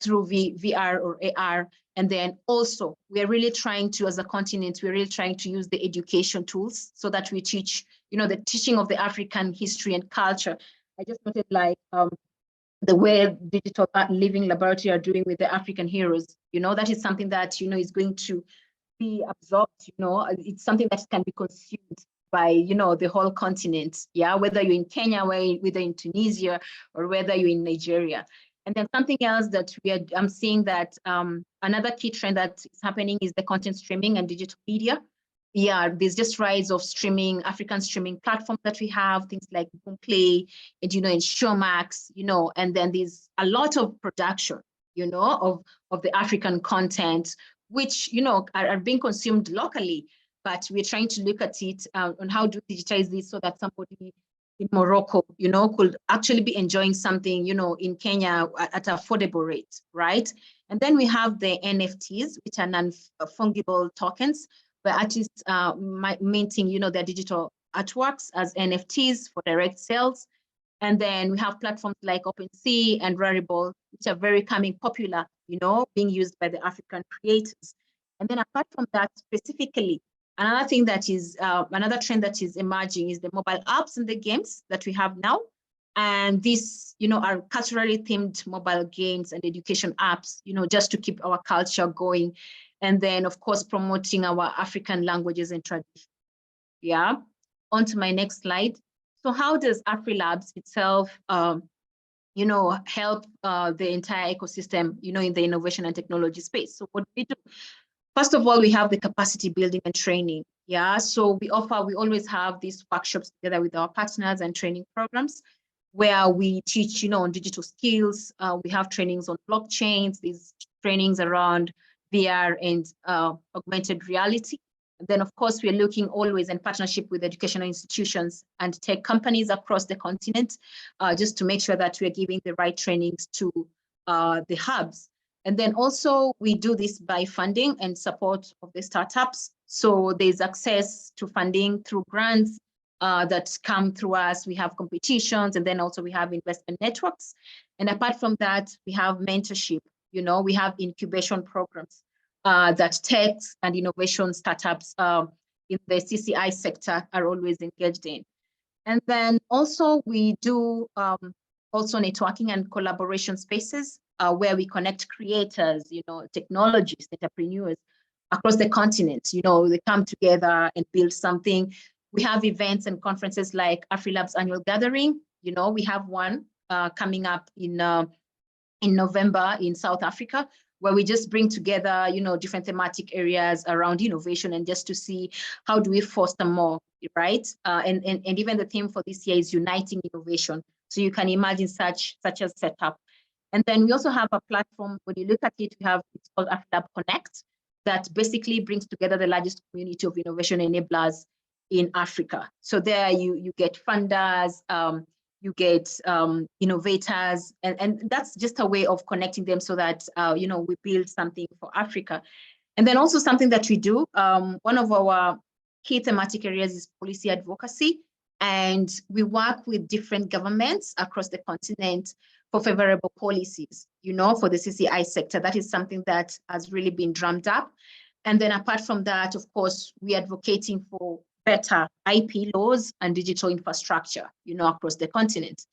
through VR or AR. And then also, we're really trying to, as a continent, we're really trying to use the education tools so that we teach, the teaching of the African history and culture. I just noted like the way digital art living laboratory are doing with the African heroes, that is something that, is going to be absorbed, it's something that can be consumed by, the whole continent, yeah, whether you're in Kenya, whether in Tunisia, or whether you're in Nigeria. And then something else that I'm seeing that another key trend that is happening is the content streaming and digital media. Yeah, there's just rise of streaming, African streaming platforms that we have, things like Boomplay and, and Showmax, and then there's a lot of production, of the African content, which, are being consumed locally, but we're trying to look at it on how to digitize this so that somebody in Morocco, could actually be enjoying something, in Kenya at affordable rate, right? And then we have the NFTs, which are non-fungible tokens, where artists minting, their digital artworks as NFTs for direct sales. And then we have platforms like OpenSea and Rarible, which are very coming popular, being used by the African creators. And then apart from that, specifically, another thing that is, another trend that is emerging is the mobile apps and the games that we have now. And these, are culturally themed mobile games and education apps, just to keep our culture going. And then, of course, promoting our African languages and traditions. Yeah, on to my next slide. So how does AfriLabs itself, help the entire ecosystem, in the innovation and technology space? So what do we do? First of all, we have the capacity building and training. Yeah, so we always have these workshops together with our partners and training programs where we teach, on digital skills. We have trainings on blockchains, these trainings around VR and augmented reality. And then, of course, we're looking always in partnership with educational institutions and tech companies across the continent, just to make sure that we're giving the right trainings to the hubs. And then also we do this by funding and support of the startups. So there's access to funding through grants that come through us. We have competitions, and then also we have investment networks. And apart from that, we have mentorship. We have incubation programs that tech and innovation startups in the CCI sector are always engaged in. And then also we do also networking and collaboration spaces where we connect creators, technologists, entrepreneurs across the continent. They come together and build something. We have events and conferences like AfriLabs annual gathering. We have one coming up in November in South Africa, where we just bring together, different thematic areas around innovation and just to see how do we foster more, right? And even the theme for this year is uniting innovation. So you can imagine such a setup. And then we also have a platform. When you look at it, it's called AfriLab Connect, that basically brings together the largest community of innovation enablers in Africa. So there you get funders, you get innovators, and that's just a way of connecting them so that, we build something for Africa. And then also something that we do, one of our key thematic areas is policy advocacy. And we work with different governments across the continent for favorable policies, for the CCI sector. That is something that has really been drummed up. And then apart from that, of course, we're advocating for better IP laws and digital infrastructure, across the continent.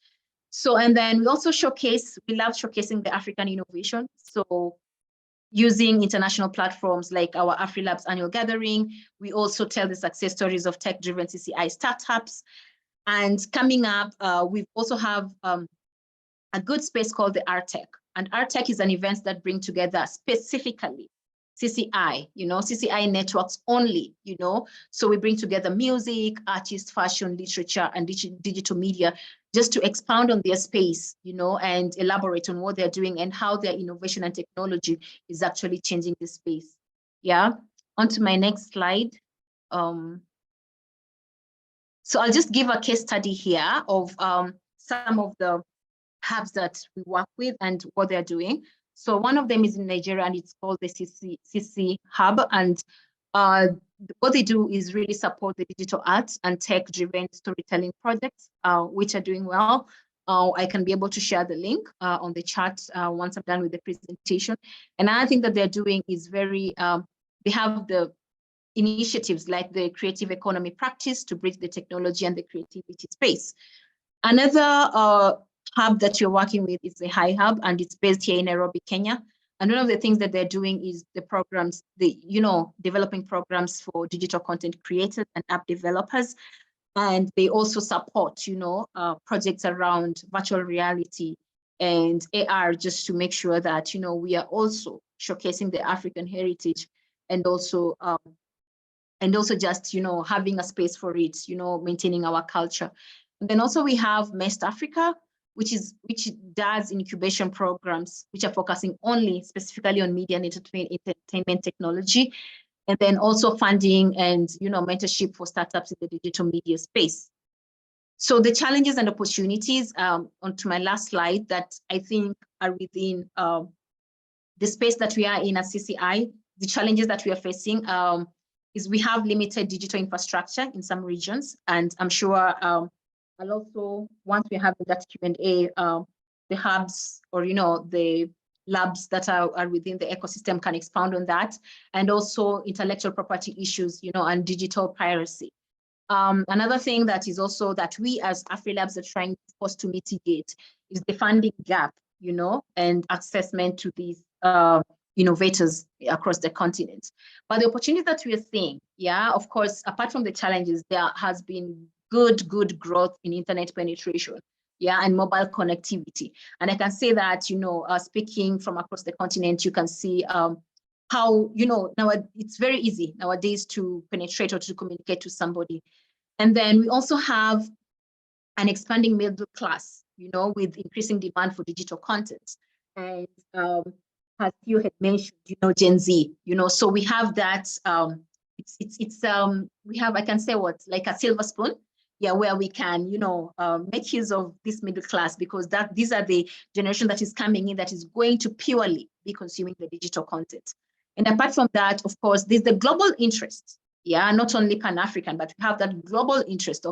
So, and then we also we love showcasing the African innovation. So, using international platforms like our AfriLabs annual gathering. We also tell the success stories of tech-driven CCI startups. And coming up, we also have a good space called the RTech. And RTech is an event that brings together specifically CCI, CCI networks only, So we bring together music, artists, fashion, literature, and digital media just to expound on their space, and elaborate on what they're doing and how their innovation and technology is actually changing the space. Yeah, on to my next slide. So I'll just give a case study here of some of the hubs that we work with and what they're doing. So one of them is in Nigeria, and it's called the CC Hub. And what they do is really support the digital arts and tech-driven storytelling projects, which are doing well. I can be able to share the link on the chat once I'm done with the presentation. And another thing that they're doing is very, they have the initiatives like the creative economy practice to bridge the technology and the creativity space. Another hub that you're working with is the High Hub, and it's based here in Nairobi, Kenya. And one of the things that they're doing is the programs, developing programs for digital content creators and app developers. And they also support, projects around virtual reality and AR, just to make sure that, we are also showcasing the African heritage and also just, having a space for it, maintaining our culture. And then also we have MEST Africa, which does incubation programs, which are focusing only specifically on media and entertainment technology, and then also funding and mentorship for startups in the digital media space. So the challenges and opportunities, onto my last slide, that I think are within the space that we are in at CCI. The challenges that we are facing is we have limited digital infrastructure in some regions, and I'm sure I'll also, once we have that Q&A, the hubs or, the labs that are within the ecosystem can expound on that, and also intellectual property issues, and digital piracy. Another thing that is also that we as AfriLabs are trying, of course, to mitigate is the funding gap, and assessment to these innovators across the continent. But the opportunities that we are seeing, of course, apart from the challenges, there has been good growth in internet penetration, and mobile connectivity. And I can say that, speaking from across the continent, you can see how, now it's very easy nowadays to penetrate or to communicate to somebody. And then we also have an expanding middle class, with increasing demand for digital content. And as you had mentioned, Gen Z, so we have that, we have, I can say like a silver spoon, where we can, make use of this middle class, because these are the generation that is coming in that is going to purely be consuming the digital content. And apart from that, of course, there's the global interest, not only Pan-African, but we have that global interest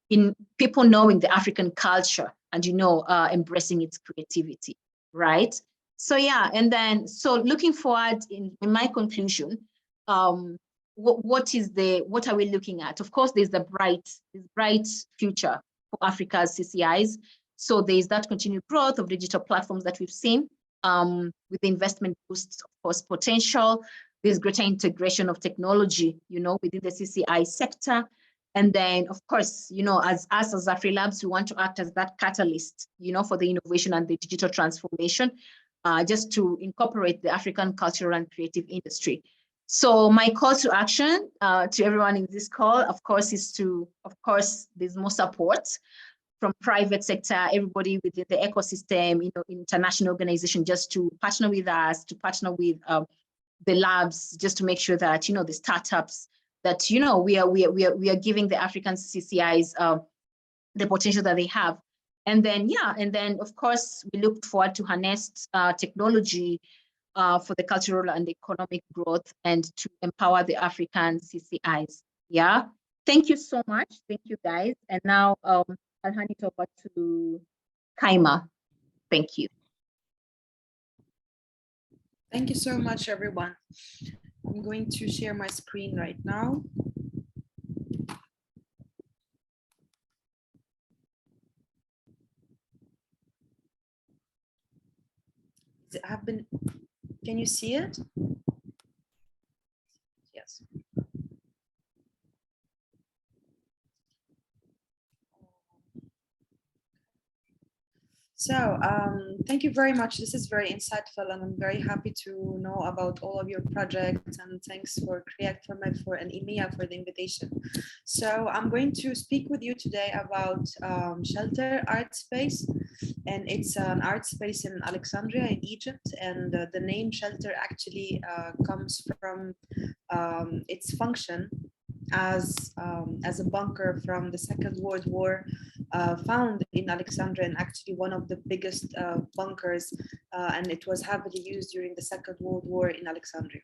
in people knowing the African culture and, embracing its creativity, right? So, and then, so looking forward in my conclusion, what are we looking at? Of course, there's the bright future for Africa's CCIs. So there's that continued growth of digital platforms that we've seen, with the investment boosts, of course, potential. There's greater integration of technology, within the CCI sector. And then, of course, as us as AfriLabs, we want to act as that catalyst, for the innovation and the digital transformation, just to incorporate the African cultural and creative industry. So my call to action to everyone in this call, of course, is to, there's more support from private sector, everybody within the ecosystem, international organization, just to partner with us, to partner with the labs, just to make sure that, the startups, that, we are giving the African CCIs the potential that they have. And then, of course, we look forward to harness technology for the cultural and economic growth and to empower the African CCIs. Thank you so much. Thank you, guys. And now I'll hand it over to Kaima. Thank you. Thank you so much, everyone. I'm going to share my screen right now. Can you see it? Yes. So thank you very much. This is very insightful, and I'm very happy to know about all of your projects, and thanks for CREACT4MED and EMEA for the invitation. So I'm going to speak with you today about Shelter Art Space, and it's an art space in Alexandria in Egypt, and the name Shelter actually comes from its function as a bunker from the Second World War, found in Alexandria, and actually one of the biggest bunkers, and it was heavily used during the Second World War in Alexandria.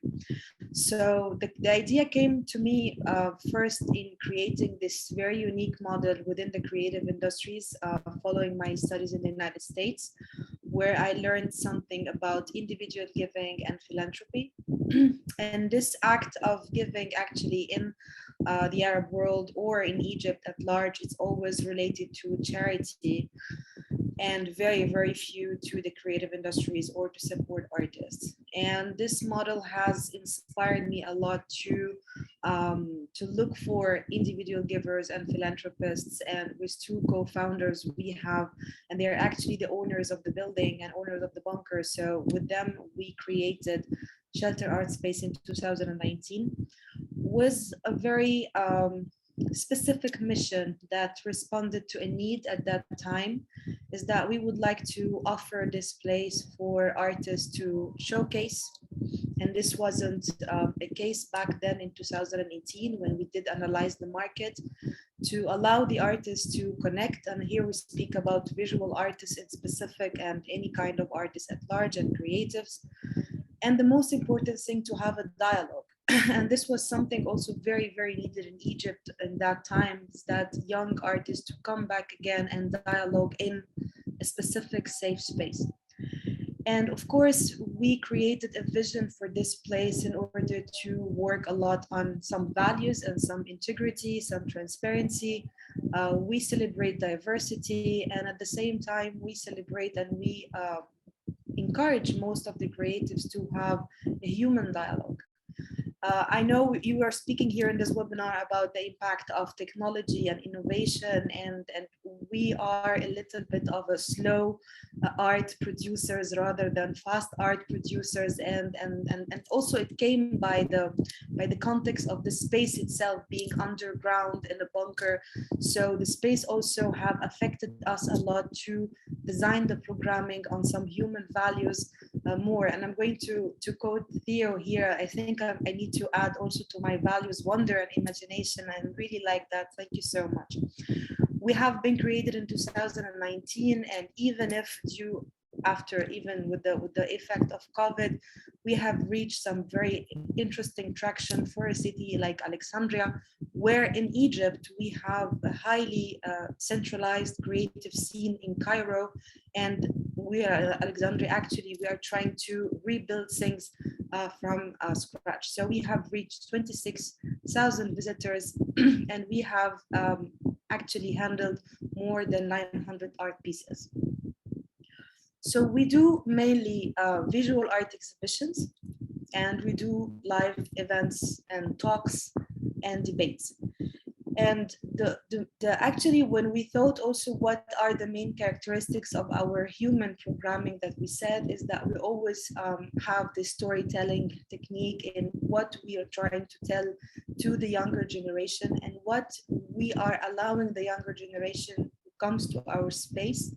So the idea came to me first in creating this very unique model within the creative industries, following my studies in the United States, where I learned something about individual giving and philanthropy. And this act of giving actually in the Arab world or in Egypt at large, it's always related to charity, and very, very few to the creative industries or to support artists. And this model has inspired me a lot to look for individual givers and philanthropists. And with two co-founders we have, and they're actually the owners of the building and owners of the bunker. So with them, we created Shelter Art Space in 2019, was a very specific mission that responded to a need at that time, is that we would like to offer this place for artists to showcase. And this wasn't a case back then in 2018 when we did analyze the market, to allow the artists to connect. And here we speak about visual artists in specific and any kind of artists at large and creatives. And the most important thing, to have a dialogue. And this was something also very, very needed in Egypt in that time, is that young artists to come back again and dialogue in a specific safe space. And of course, we created a vision for this place in order to work a lot on some values and some integrity, some transparency. We celebrate diversity, and at the same time, we celebrate and we encourage most of the creatives to have a human dialogue. I know you are speaking here in this webinar about the impact of technology and innovation, and we are a little bit of a slow art producers rather than fast art producers, and also it came by the context of the space itself being underground in a bunker. So the space also have affected us a lot to design the programming on some human values more. And I'm going to quote Theo here. I think I need to add also to my values wonder and imagination. I really like that. Thank you so much. We have been created in 2019, and even if even with the effect of COVID, we have reached some very interesting traction for a city like Alexandria, where in Egypt we have a highly centralized creative scene in Cairo, and we are Alexandria. Actually, we are trying to rebuild things from scratch. So we have reached 26,000 visitors, and we have actually handled more than 900 art pieces. So we do mainly visual art exhibitions, and we do live events and talks and debates. And actually, when we thought also what are the main characteristics of our human programming, that we said is that we always have this storytelling technique in what we are trying to tell to the younger generation, and what we are allowing the younger generation who comes to our space,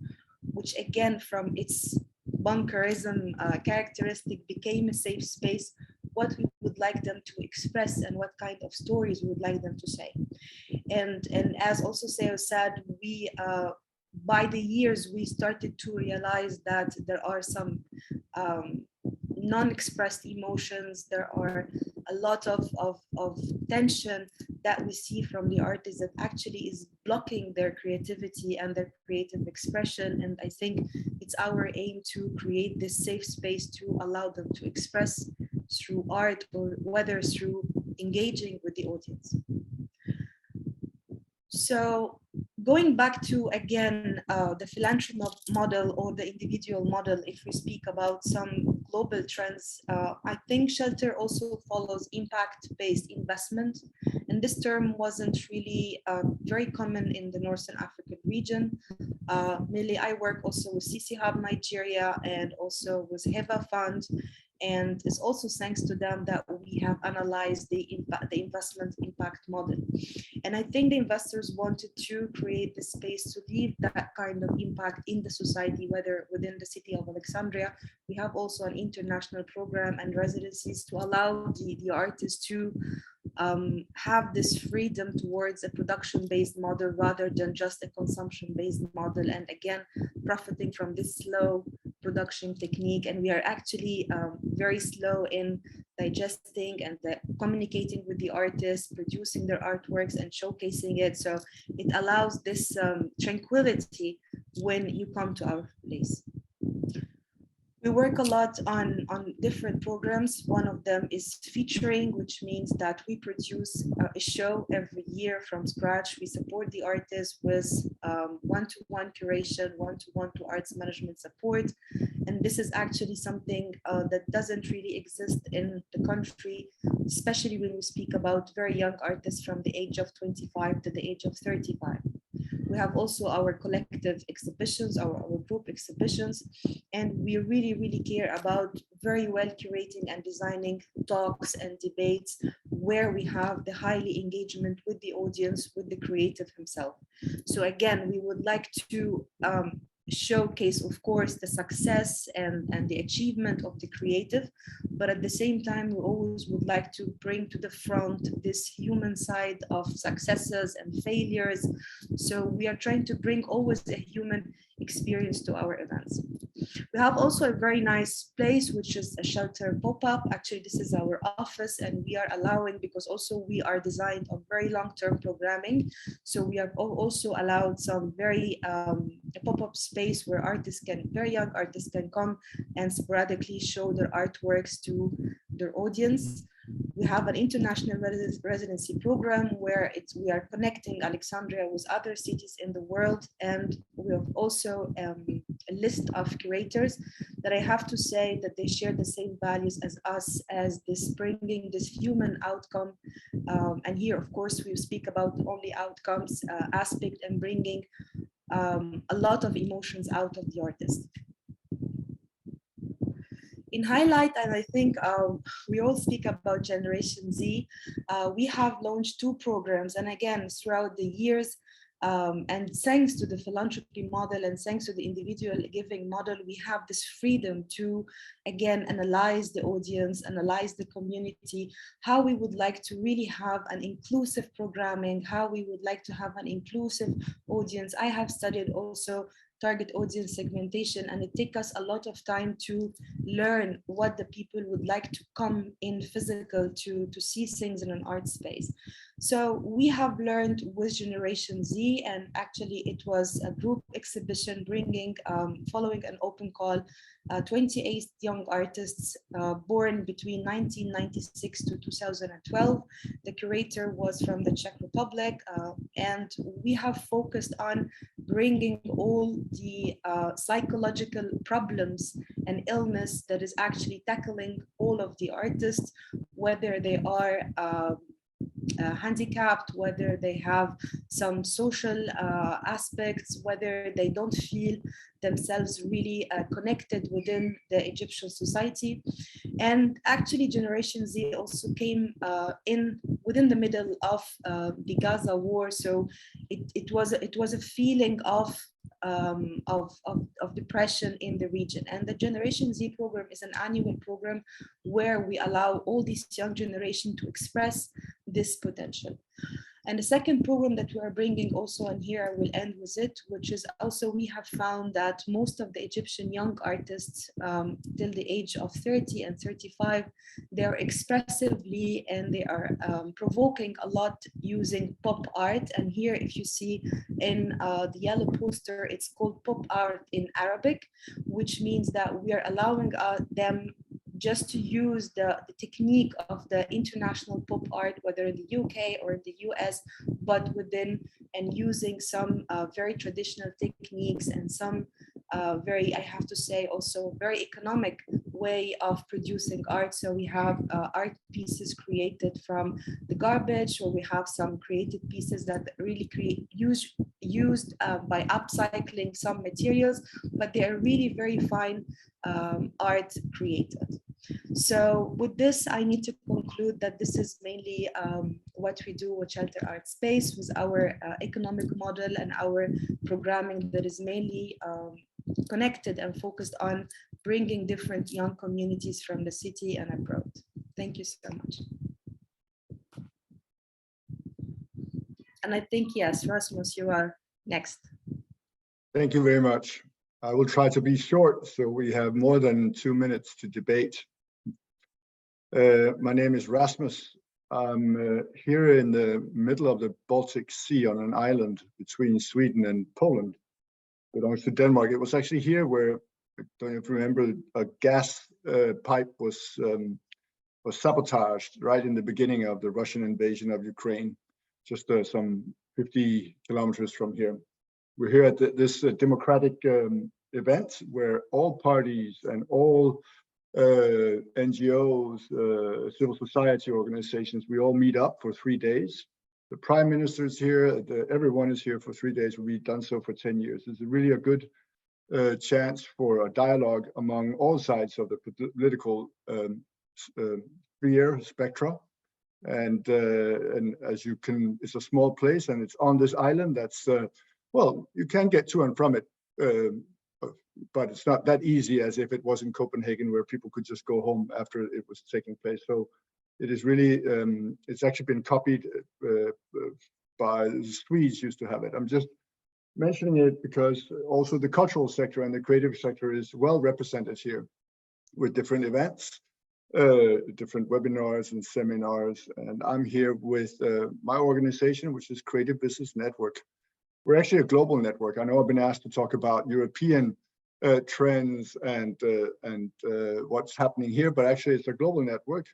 which again, from its bunkerism characteristic, became a safe space, what we would like them to express and what kind of stories we would like them to say. And as also Theo said, we by the years we started to realize that there are some non-expressed emotions. There are a lot of tension that we see from the artists that actually is blocking their creativity and their creative expression. And I think it's our aim to create this safe space to allow them to express through art, or whether through engaging with the audience. So going back to, again, the philanthropy model or the individual model, if we speak about some global trends, I think shelter also follows impact-based investment. And this term wasn't really very common in the Northern African region. Millie, I work also with CCI Nigeria and also with HEVA Fund. And it's also thanks to them that we have analyzed the investment impact model. And I think the investors wanted to create the space to leave that kind of impact in the society, whether within the city of Alexandria. We have also an international program and residencies to allow the artists to have this freedom towards a production-based model rather than just a consumption-based model. And again, profiting from this slow production technique. And we are actually very slow in digesting and communicating with the artists, producing their artworks and showcasing it. So it allows this tranquility when you come to our place. We work a lot on different programs. One of them is featuring, which means that we produce a show every year from scratch. We support the artists with one-to-one curation, one-to-one to arts management support. And this is actually something that doesn't really exist in the country, especially when we speak about very young artists from the age of 25 to the age of 35. We have also our collective exhibitions, our group exhibitions, and we really care about very well curating and designing talks and debates where we have the highly engagement with the audience, with the creative himself. So again, we would like to showcase, of course, the success and the achievement of the creative, but at the same time, we always would like to bring to the front this human side of successes and failures. So we are trying to bring always a human experience to our events. We have also a very nice place, which is a shelter pop-up. Actually, this is our office, and we are allowing, because also we are designed on very long-term programming. So we have also allowed some very a pop-up space where very young artists can come and sporadically show their artworks to their audience. We have an international residency program where we are connecting Alexandria with other cities in the world. And we have also a list of curators that I have to say that they share the same values as us, as this bringing this human outcome. And here, of course, we speak about only outcomes aspect and bringing a lot of emotions out of the artist. In highlight, and I think we all speak about Generation Z, we have launched 2 programs, and again, throughout the years, and thanks to the philanthropy model and thanks to the individual giving model, we have this freedom to, again, analyze the audience, analyze the community, how we would like to really have an inclusive programming, how we would like to have an inclusive audience. I have studied also target audience segmentation, and it takes us a lot of time to learn what the people would like to come in physical to see things in an art space. So we have learned with Generation Z, and actually it was a group exhibition bringing, following an open call, 28 young artists born between 1996 to 2012. The curator was from the Czech Republic, and we have focused on bringing all the psychological problems and illness that is actually tackling all of the artists, whether they are handicapped, whether they have some social aspects, whether they don't feel themselves really connected within the Egyptian society. And actually Generation Z also came within the middle of the Gaza war. So it was a feeling of depression in the region. And the Generation Z program is an annual program where we allow all this young generation to express this potential. And the second program that we are bringing also, and here I will end with it, which is also we have found that most of the Egyptian young artists till the age of 30 and 35, they are expressively and they are provoking a lot using pop art. And here, if you see in the yellow poster, it's called pop art in Arabic, which means that we are allowing them just to use the technique of the international pop art, whether in the UK or in the US, but within and using some very traditional techniques and some very, I have to say, also very economic way of producing art. So we have art pieces created from the garbage, or we have some created pieces that really used by upcycling some materials, but they are really very fine art created. So with this, I need to conclude that this is mainly what we do with Shelter Art Space, with our economic model and our programming that is mainly connected and focused on bringing different young communities from the city and abroad. Thank you so much. And I think, yes, Rasmus, you are next. Thank you very much. I will try to be short, so we have more than 2 minutes to debate. My name is Rasmus. I'm here in the middle of the Baltic Sea on an island between Sweden and Poland. Belongs to Denmark. It was actually here where, I don't know if you remember, a gas pipe was sabotaged right in the beginning of the Russian invasion of Ukraine, just some 50 kilometers from here. We're here at this democratic event where all parties and all NGOs, civil society organizations, we all meet up for 3 days. The Prime Minister is here, everyone is here for 3 days. We've done so for 10 years. It's really a good chance for a dialogue among all sides of the political spectra. And as you can, it's a small place and it's on this island that's, well, you can get to and from it, but it's not that easy as if it was in Copenhagen where people could just go home after it was taking place. So it is really, it's actually been copied by the Swedes used to have it. I'm just mentioning it because also the cultural sector and the creative sector is well represented here with different events, different webinars and seminars. And I'm here with my organization, which is Creative Business Network. We're actually a global network. I know I've been asked to talk about European trends and what's happening here, but actually it's a global network.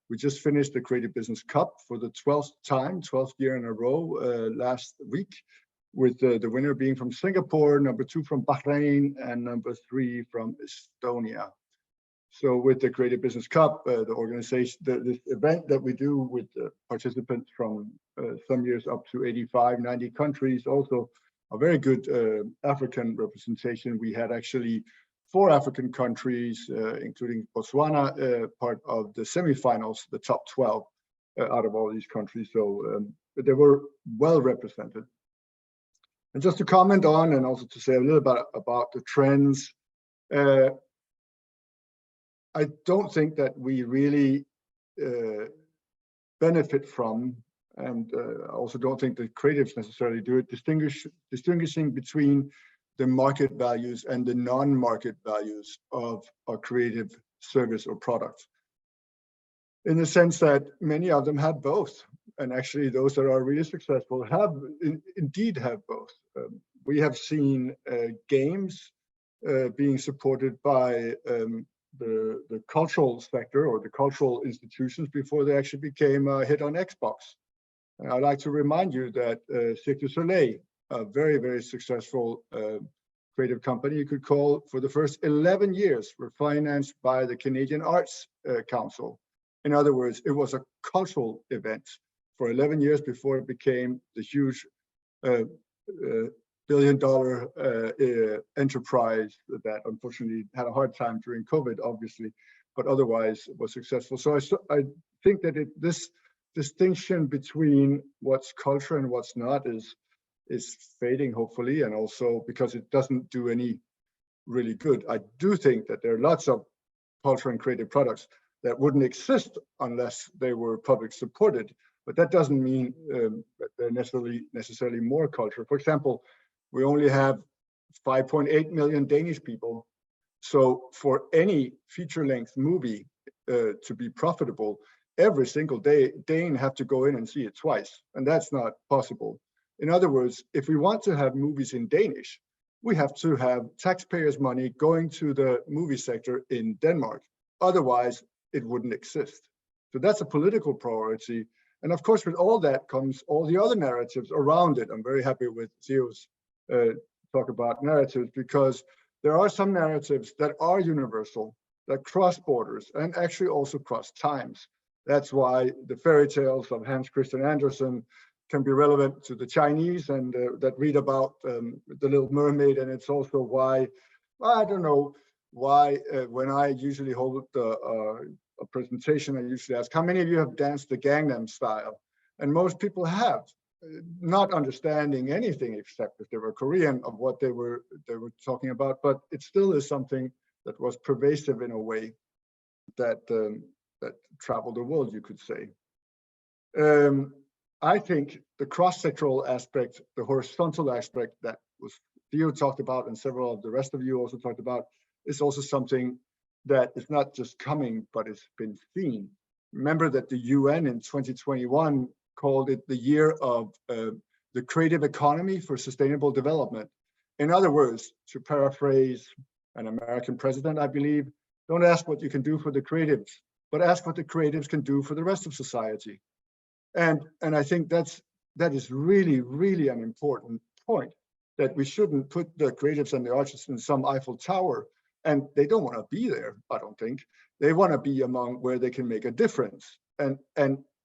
We just finished the Creative Business Cup for the 12th year in a row last week, with the winner being from Singapore, number 2 from Bahrain, and number 3 from Estonia. So with the Creative Business Cup, the organization, this event that we do with participants from some years up to 85, 90 countries, also a very good African representation. We had actually 4 African countries, including Botswana, part of the semifinals, the top 12 out of all these countries. So they were well represented. And just to comment on, and also to say a little bit about the trends, I don't think that we really benefit from, and I also don't think that creatives necessarily do it, distinguishing between the market values and the non-market values of a creative service or product. In the sense that many of them have both, and actually those that are really successful have indeed have both. We have seen games being supported by the cultural sector or the cultural institutions before they actually became a hit on Xbox. And I'd like to remind you that Cirque du Soleil, a very, very successful creative company, you could call, for the first 11 years, were financed by the Canadian Arts Council. In other words, it was a cultural event for 11 years before it became the huge billion-dollar enterprise that unfortunately had a hard time during COVID, obviously, but otherwise was successful. So I think that this distinction between what's culture and what's not is fading, hopefully, and also because it doesn't do any really good. I do think that there are lots of culture and creative products that wouldn't exist unless they were public supported, but that doesn't mean that they're necessarily more culture. For example, we only have 5.8 million Danish people. So for any feature-length movie to be profitable, every single Dane have to go in and see it twice, and that's not possible. In other words, if we want to have movies in Danish, we have to have taxpayers' money going to the movie sector in Denmark. otherwise it wouldn't exist. So that's a political priority. And of course, with all that comes all the other narratives around it. I'm very happy with Theo's talk about narratives, because there are some narratives that are universal, that cross borders and actually also cross times. That's why the fairy tales of Hans Christian Andersen can be relevant to the Chinese and that read about the Little Mermaid. And it's also why, I don't know, why when I usually hold a presentation, I usually ask, how many of you have danced the Gangnam Style? And most people have, not understanding anything except if they were Korean of what they were talking about, but it still is something that was pervasive in a way that that traveled the world, you could say. I think the cross-sectoral aspect, the horizontal aspect that was Theo talked about and several of the rest of you also talked about, is also something that is not just coming, but it's been seen. Remember that the UN in 2021 called it the year of the creative economy for sustainable development. In other words, to paraphrase an American president, I believe, don't ask what you can do for the creatives, but ask what the creatives can do for the rest of society. And I think that is really, really an important point, that we shouldn't put the creatives and the artists in some Eiffel Tower, and they don't want to be there, I don't think. They want to be among where they can make a difference. And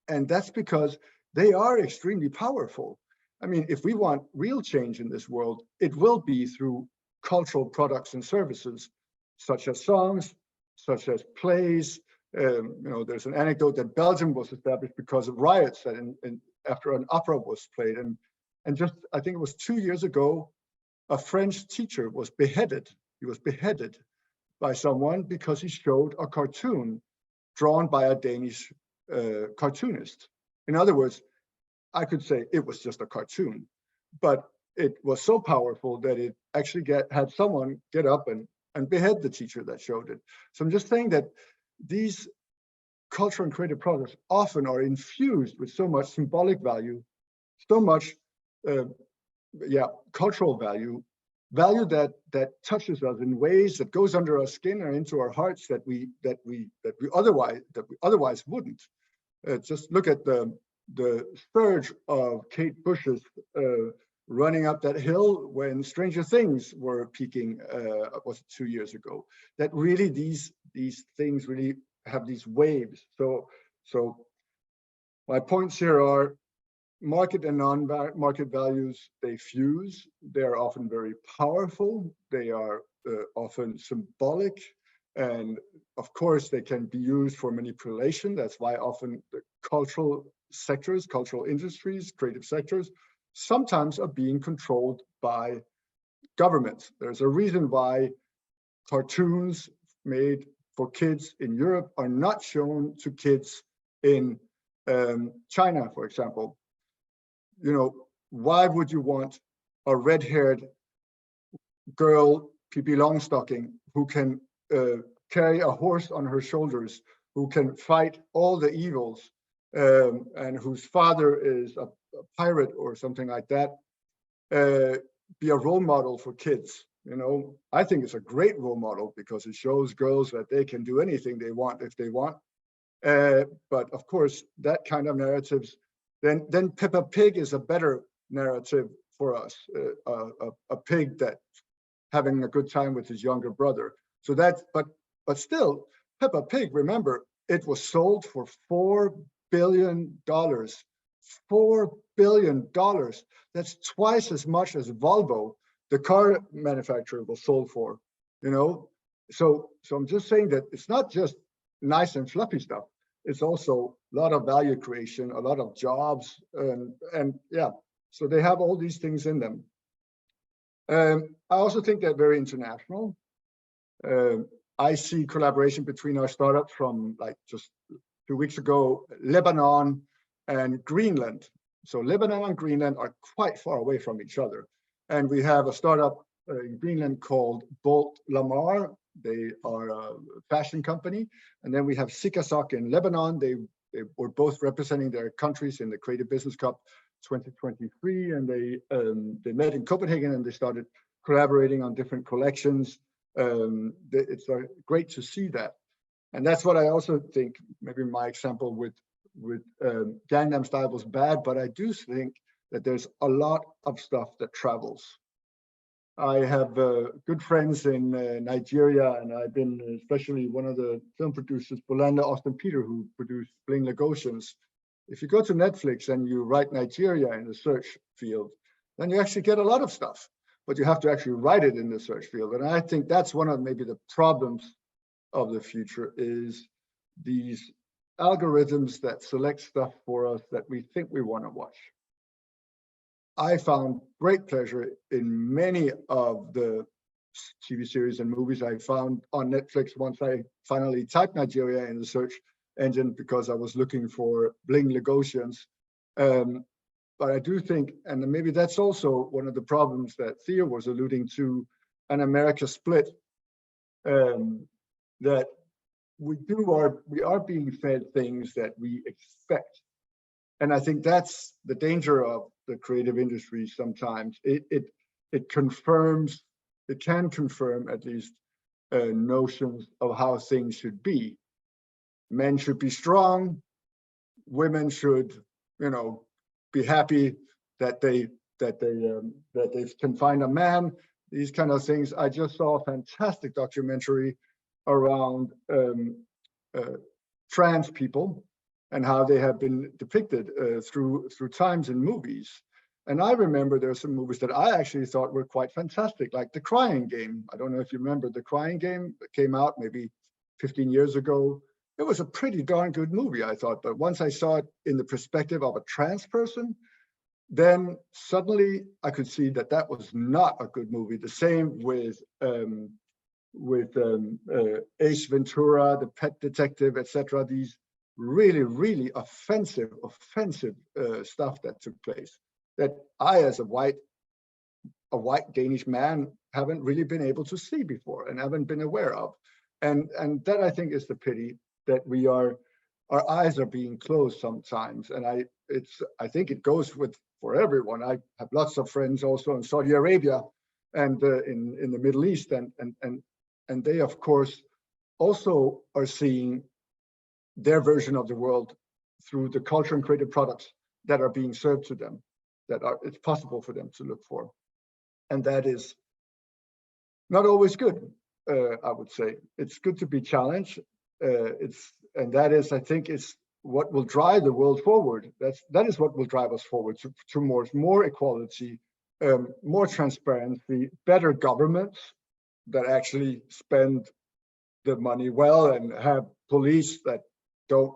that's because they are extremely powerful. I mean, if we want real change in this world, it will be through cultural products and services, such as songs, such as plays. You know, there's an anecdote that Belgium was established because of riots that after an opera was played. And just, I think it was 2 years ago, a French teacher was beheaded. He was beheaded by someone because he showed a cartoon drawn by a Danish cartoonist. In other words, I could say it was just a cartoon, but it was so powerful that it actually had someone get up and behead the teacher that showed it. So I'm just saying that these cultural and creative products often are infused with so much symbolic value, so much cultural value that touches us in ways that goes under our skin and into our hearts that we otherwise wouldn't. Just look at the surge of Kate Bush's running up that hill when Stranger Things were peaking, was it 2 years ago? That really these things really have these waves. So my points here are market and non-market values, they fuse. They're often very powerful. They are often symbolic. And of course, they can be used for manipulation. That's why often the cultural sectors, cultural industries, creative sectors, sometimes are being controlled by governments. There's a reason why cartoons made for kids in Europe are not shown to kids in China, for example. You know, why would you want a red-haired girl, Pippi Longstocking, who can carry a horse on her shoulders, who can fight all the evils, and whose father is a pirate or something like that, be a role model for kids? You know, I think it's a great role model because it shows girls that they can do anything they want if they want. But of course, that kind of narratives, then Peppa Pig is a better narrative for us, a pig that's having a good time with his younger brother. So that, but still, Peppa Pig, remember, it was sold for $4 billion. $4 billion. That's twice as much as Volvo, the car manufacturer, was sold for. You know, so I'm just saying that it's not just nice and fluffy stuff. It's also a lot of value creation, a lot of jobs, and yeah. So they have all these things in them. I also think they're very international. I see collaboration between our startups from like just 2 weeks ago, Lebanon and Greenland. So Lebanon and Greenland are quite far away from each other. And we have a startup in Greenland called Bolt Lamar. They are a fashion company. And then we have Sikasok in Lebanon. They were both representing their countries in the Creative Business Cup 2023. And they met in Copenhagen and they started collaborating on different collections. It's great to see that. And that's what I also think, maybe my example with Gangnam Style was bad, but I do think that there's a lot of stuff that travels. I have good friends in Nigeria, and I've been especially one of the film producers, Bolanda Austin Peter, who produced Bling Lagosians. If you go to Netflix and you write Nigeria in the search field, then you actually get a lot of stuff, but you have to actually write it in the search field. And I think that's one of maybe the problems of the future, is these algorithms that select stuff for us that we think we want to watch. I found great pleasure in many of the TV series and movies I found on Netflix once I finally typed Nigeria in the search engine, because I was looking for Bling Lagosians. But I do think, and maybe that's also one of the problems that Theo was alluding to, an America split, that we are being fed things that we expect. And I think that's the danger of the creative industry sometimes. It confirms, it can confirm at least notions of how things should be. Men should be strong, women should, be happy that they can find a man, these kind of things. I just saw a fantastic documentary around trans people and how they have been depicted through times in movies. And I remember there are some movies that I actually thought were quite fantastic, like The Crying Game. I don't know if you remember The Crying Game. That came out maybe 15 years ago. It was a pretty darn good movie, I thought. But once I saw it in the perspective of a trans person, then suddenly I could see that that was not a good movie. The same with Ace Ventura, The Pet Detective, etc. These really, really offensive stuff that took place, that I, as a white Danish man, haven't really been able to see before and haven't been aware of. And that, I think, is the pity, that our eyes are being closed sometimes. And I think it goes for everyone. I have lots of friends also in Saudi Arabia and in the Middle East, and they, of course, also are seeing their version of the world through the culture and creative products that are being served to them, it's possible for them to look for. And that is not always good, I would say. It's good to be challenged. And that is, I think, is what will drive the world forward. That is what will drive us forward towards more equality, more transparency, better governments that actually spend the money well and have police that don't,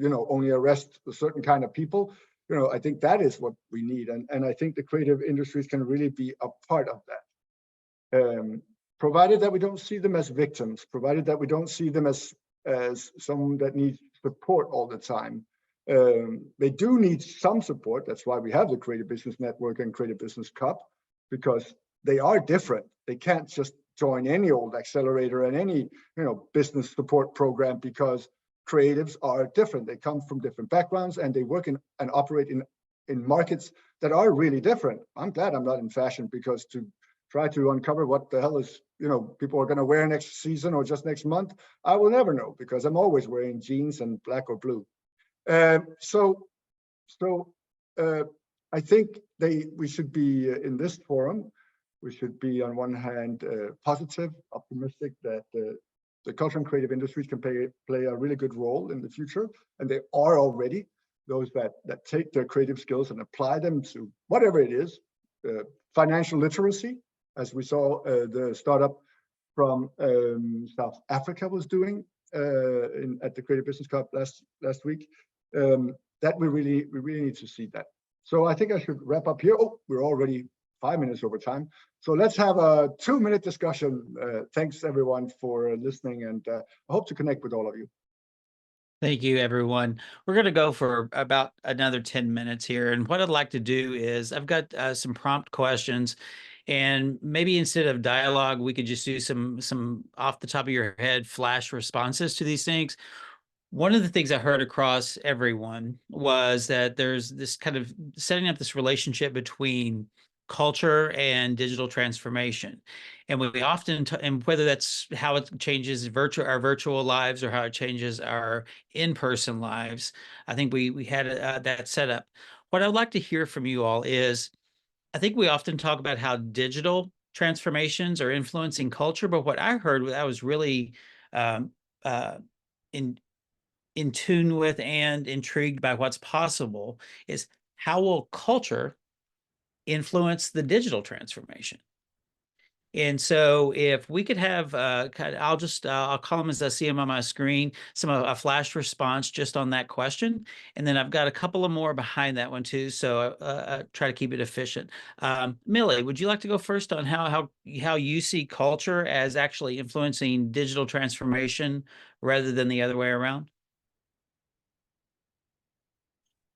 only arrest a certain kind of people. I think that is what we need. And I think the creative industries can really be a part of that. Provided that we don't see them as victims, provided that we don't see them as someone that needs support all the time. They do need some support. That's why we have the Creative Business Network and Creative Business Cup, because they are different. They can't just join any old accelerator and any business support program, because creatives are different. They come from different backgrounds, and they work and operate in markets that are really different. I'm glad I'm not in fashion, because to try to uncover what the hell is people are going to wear next season or just next month, I will never know, because I'm always wearing jeans and black or blue. So I think we should be in this forum. We should be, on one hand, positive, optimistic that the culture and creative industries can play a really good role in the future, and they are already. Those that take their creative skills and apply them to whatever it is, financial literacy, as we saw the startup from South Africa was doing at the Creative Business Cup last week. That we really need to see that. So I think I should wrap up here. Oh, we're already 5 minutes over time. So let's have a 2-minute discussion. Thanks everyone for listening, and I hope to connect with all of you. Thank you, everyone. We're going to go for about another 10 minutes here. And what I'd like to do is I've got some prompt questions, and maybe instead of dialogue, we could just do some off the top of your head flash responses to these things. One of the things I heard across everyone was that there's this kind of setting up this relationship between culture and digital transformation. And we often, and whether that's how it changes our virtual lives or how it changes our in-person lives, I think we had that set up. What I'd like to hear from you all is, I think we often talk about how digital transformations are influencing culture, but what I heard that I was really in tune with and intrigued by what's possible is how will culture influence the digital transformation? And so if we could have, I'll call them as I see them on my screen, a flash response just on that question. And then I've got a couple of more behind that one too. So try to keep it efficient. Millie, would you like to go first on how you see culture as actually influencing digital transformation rather than the other way around?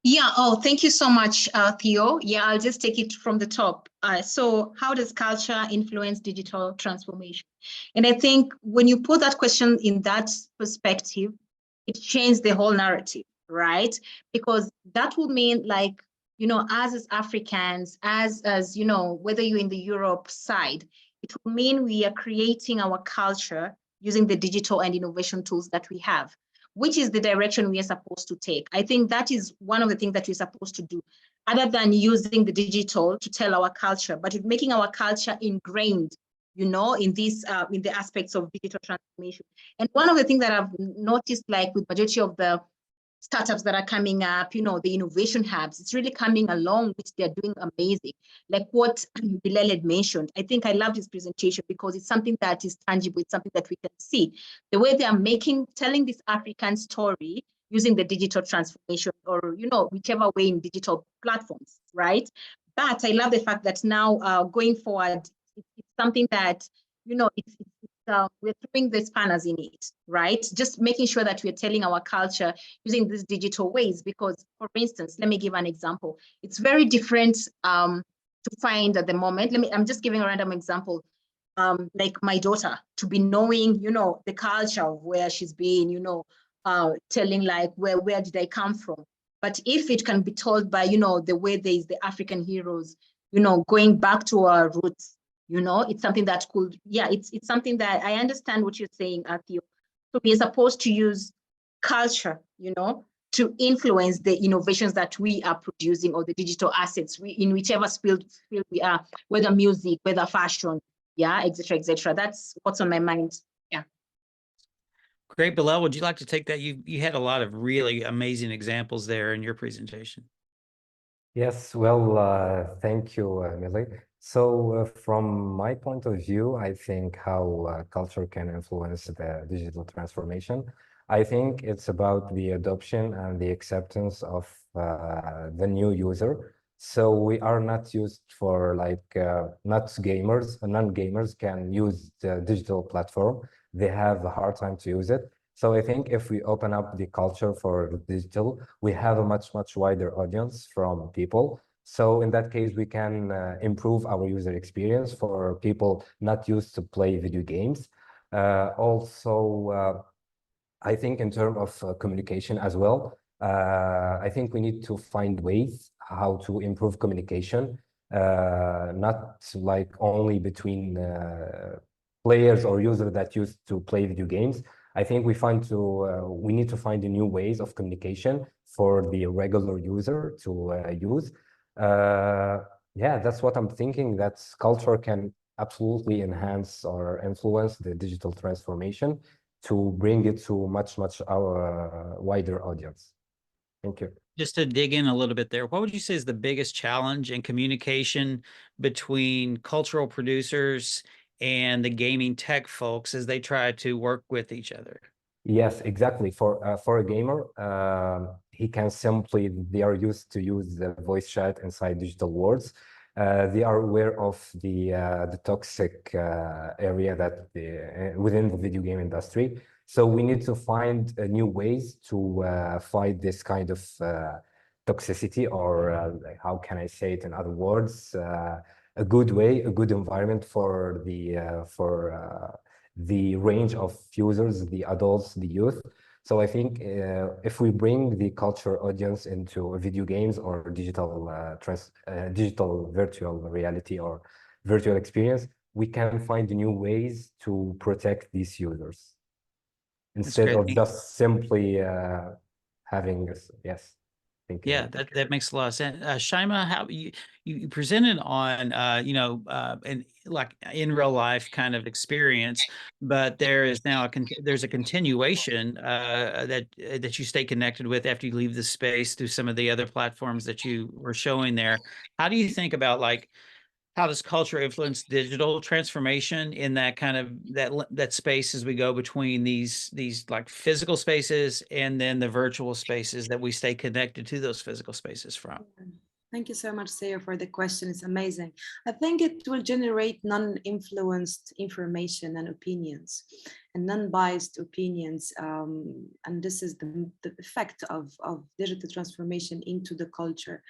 Yeah, oh, thank you so much, Theo. Yeah, I'll just take it from the top. So how does culture influence digital transformation? And I think when you put that question in that perspective, it changed the whole narrative, right? Because that would mean like, you know, us as Africans, as you know, whether you're in the Europe side, it will mean we are creating our culture using the digital and innovation tools that we have, which is the direction we are supposed to take. I think that is one of the things that we're supposed to do, other than using the digital to tell our culture, but making our culture ingrained, you know, in these in the aspects of digital transformation. And one of the things that I've noticed, like with majority of the startups that are coming up, you know, the innovation hubs, it's really coming along, which they're doing amazing. Like what Bilel had mentioned, I think I loved his presentation because it's something that is tangible, it's something that we can see. The way they are telling this African story using the digital transformation or, you know, whichever way in digital platforms, right? But I love the fact that now going forward, it's something that, you know, we're throwing the spanners in it, right? Just making sure that we're telling our culture using these digital ways. Because, for instance, let me give an example. It's very different to find at the moment. I'm just giving a random example. Like my daughter to be knowing, you know, the culture of where she's been, you know, telling like where did I come from? But if it can be told by, you know, the way there's the African heroes, you know, going back to our roots, you know, it's something that could, yeah, it's something that I understand what you're saying, Theo. So we're supposed to use culture, you know, to influence the innovations that we are producing or the digital assets in whichever field we are, whether music, whether fashion, yeah, et cetera, that's what's on my mind. Yeah. Great. Bilel, would you like to take that? You had a lot of really amazing examples there in your presentation. Yes, well, thank you, Millie. So from my point of view, I think how culture can influence the digital transformation. I think it's about the adoption and the acceptance of the new user. So we are not used for like not gamers, non-gamers can use the digital platform. They have a hard time to use it. So I think if we open up the culture for digital, we have a much wider audience from people. So in that case, we can improve our user experience for people not used to play video games. Also, I think in terms of communication as well, I think we need to find ways how to improve communication, not like only between players or users that used to play video games. I think we need to find new ways of communication for the regular user to use. Yeah, that's what I'm thinking. That culture can absolutely enhance or influence the digital transformation to bring it to much our wider audience. Thank you. Just to dig in a little bit there, what would you say is the biggest challenge in communication between cultural producers and the gaming tech folks as they try to work with each other? Yes, exactly. For a gamer, they are used to use the voice chat inside digital worlds. They are aware of the toxic area that within the video game industry. So we need to find new ways to fight this kind of toxicity, or how can I say it in other words? A good way, a good environment for the range of users, the adults, the youth. So I think if we bring the culture audience into video games or digital virtual reality or virtual experience, we can find new ways to protect these users instead great. of just simply having this. Yes. Thank you. Yeah, that makes a lot of sense. Shaima, how you presented on and like in real life kind of experience, but there is now there's a continuation that you stay connected with after you leave the space through some of the other platforms that you were showing there. How do you think about like how does culture influence digital transformation in that kind of that space as we go between these like physical spaces and then the virtual spaces that we stay connected to those physical spaces from? Thank you so much, Theo, for the question. It's amazing. I think it will generate non-influenced information and opinions and non-biased opinions. And this is the effect of digital transformation into the culture.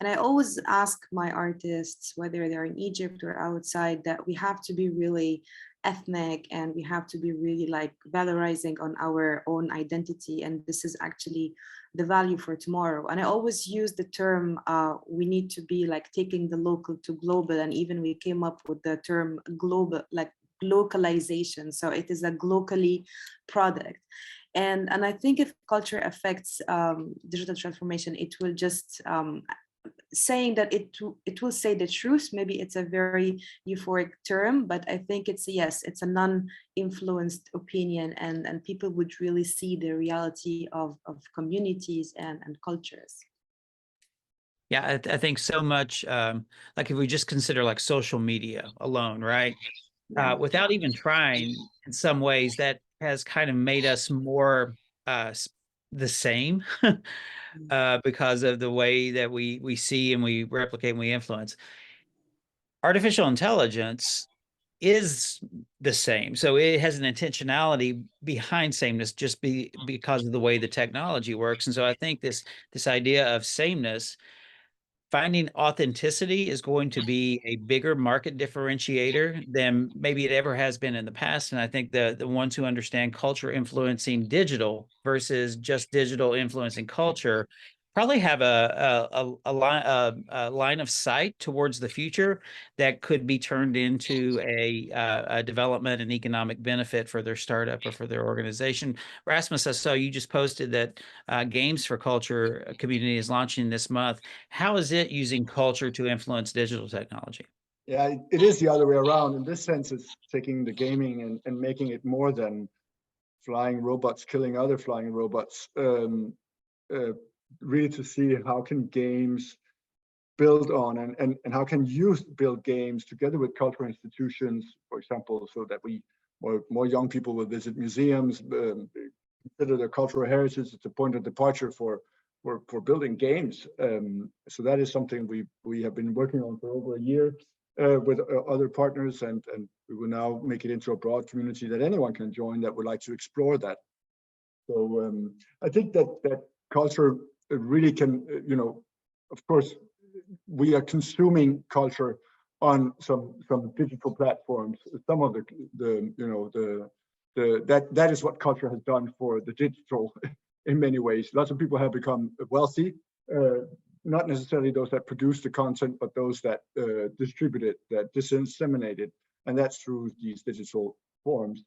And I always ask my artists, whether they're in Egypt or outside, that we have to be really ethnic and we have to be really like valorizing on our own identity. And this is actually the value for tomorrow. And I always use the term, we need to be like taking the local to global. And even we came up with the term global, like localization. So it is a globally product. And I think if culture affects digital transformation, it will just saying that it will say the truth. Maybe it's a very euphoric term, but I think it's it's a non-influenced opinion, and people would really see the reality of communities and cultures. Yeah, I think so much. Like if we just consider like social media alone, right? Without even trying, in some ways, that has kind of made us more the same because of the way that we see and we replicate and we influence. Artificial intelligence is the same. So it has an intentionality behind sameness just because of the way the technology works. And so I think this idea of sameness, finding authenticity, is going to be a bigger market differentiator than maybe it ever has been in the past. And I think the ones who understand culture influencing digital versus just digital influencing culture probably have a line of sight towards the future that could be turned into a development and economic benefit for their startup or for their organization. Rasmus, I saw you just posted that Games for Culture community is launching this month. How is it using culture to influence digital technology? Yeah, it is the other way around. In this sense, it's taking the gaming and making it more than flying robots killing other flying robots. Really to see how can games build on and how can youth build games together with cultural institutions, for example, so that more young people will visit museums, consider their cultural heritage. It's a point of departure for building games. So that is something we have been working on for over a year with other partners, and we will now make it into a broad community that anyone can join that would like to explore that. So I think that culture really can, of course, we are consuming culture on some digital platforms. Some of that is what culture has done for the digital in many ways. Lots of people have become wealthy, not necessarily those that produce the content, but those that distribute it, that disseminate it, and that's through these digital forms.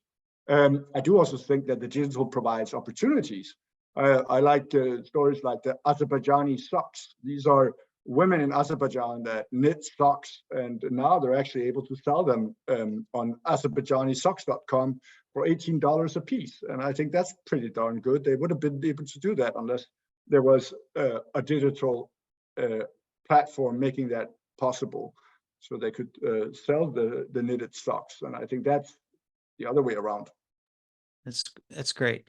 I do also think that the digital provides opportunities. I like stories like the Azerbaijani socks. These are women in Azerbaijan that knit socks, and now they're actually able to sell them on AzerbaijaniSocks.com for $18 a piece. And I think that's pretty darn good. They would have been able to do that unless there was a digital platform making that possible, so they could sell the knitted socks. And I think that's the other way around. That's great.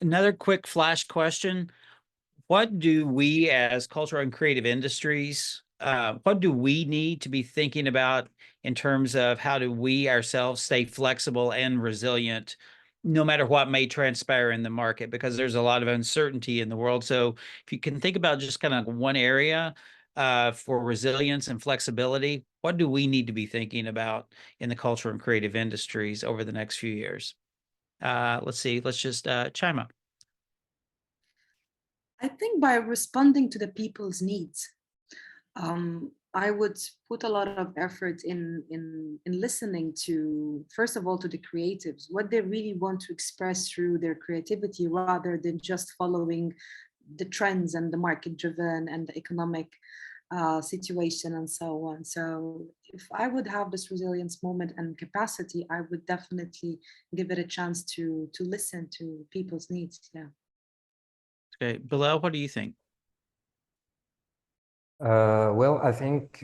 Another quick flash question. What do we as cultural and creative industries, what do we need to be thinking about in terms of how do we ourselves stay flexible and resilient, no matter what may transpire in the market? Because there's a lot of uncertainty in the world. So if you can think about just kind of one area for resilience and flexibility, what do we need to be thinking about in the cultural and creative industries over the next few years? Let's see. Let's just chime up. I think by responding to the people's needs. I would put a lot of effort in listening to, first of all, to the creatives, what they really want to express through their creativity, rather than just following the trends and the market driven and the economic situation and so on. So if I would have this resilience moment and capacity, I would definitely give it a chance to listen to people's needs. Yeah. Okay, Bilel, what do you think? Well, I think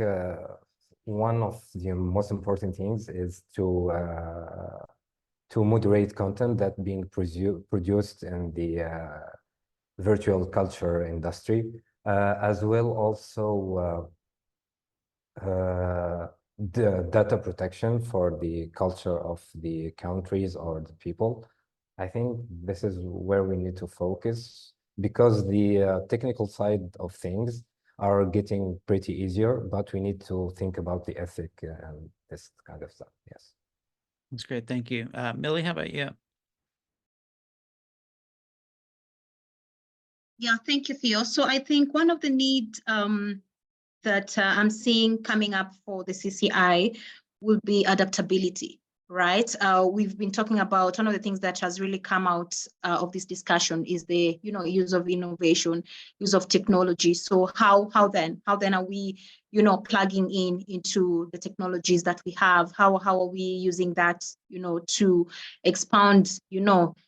one of the most important things is to moderate content that being produced in the virtual culture industry, as well also the data protection for the culture of the countries or the people. I think this is where we need to focus, because the technical side of things are getting pretty easier, but we need to think about the ethic and this kind of stuff. Yes. That's great. Thank you. Millie, how about you? Yeah, thank you, Theo. So I think one of the needs that I'm seeing coming up for the CCI will be adaptability, right? We've been talking about, one of the things that has really come out of this discussion is the use of innovation, use of technology. So how then are we plugging into the technologies that we have? How are we using that to expand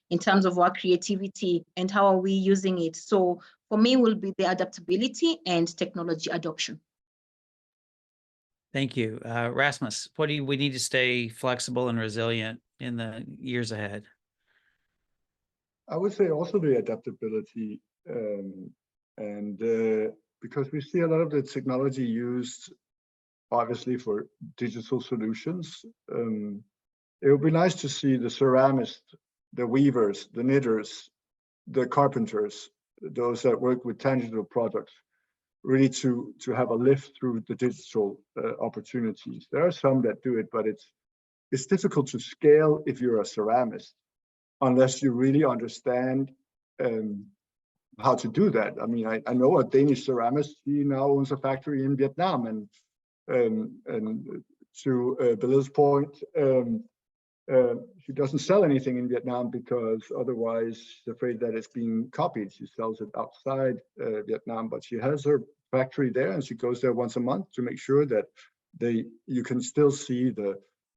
in terms of our creativity, and how are we using it? So for me, will be the adaptability and technology adoption. Thank you. Rasmus, what do we need to stay flexible and resilient in the years ahead? I would say also the adaptability, because we see a lot of the technology used, obviously, for digital solutions. It would be nice to see the ceramists, the weavers, the knitters, the carpenters, those that work with tangible products, really to have a lift through the digital opportunities. There are some that do it, but it's difficult to scale if you're a ceramist, unless you really understand how to do that. I mean, I know a Danish ceramist. He now owns a factory in Vietnam, and to Bilel's point, she doesn't sell anything in Vietnam because otherwise she's afraid that it's being copied. She sells it outside Vietnam, but she has her factory there, and she goes there once a month to make sure that you can still see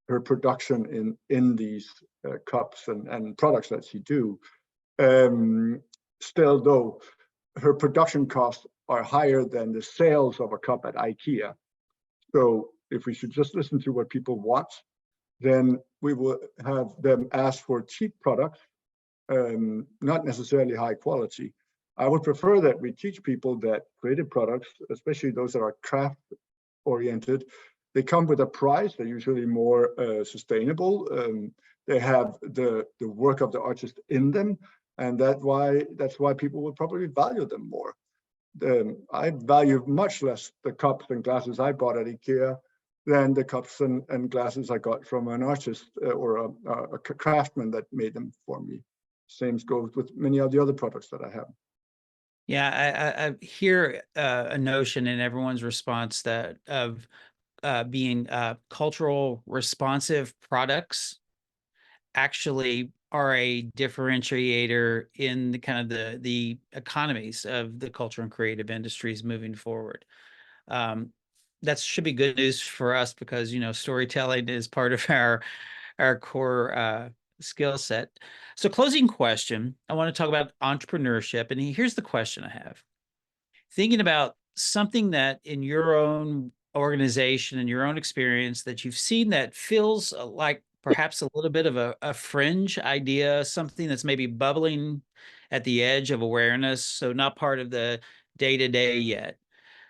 her production in these cups and products that she do. Still, though, her production costs are higher than the sales of a cup at IKEA. So if we should just listen to what people want, then we will have them ask for cheap products, not necessarily high quality. I would prefer that we teach people that creative products, especially those that are craft oriented, they come with a price. They're usually more sustainable. They have the work of the artist in them, and that's why people will probably value them more. I value much less the cups and glasses I bought at IKEA than the cups and glasses I got from an artist or a craftsman that made them for me. Same goes with many of the other products that I have. Yeah, I hear a notion in everyone's response that of being cultural responsive products actually are a differentiator in the kind of the economies of the culture and creative industries moving forward. That should be good news for us, because storytelling is part of our core skill set. So closing question, I want to talk about entrepreneurship, and here's the question I have. Thinking about something that in your own organization and your own experience that you've seen that feels like perhaps a little bit of a fringe idea, something that's maybe bubbling at the edge of awareness, so not part of the day-to-day yet.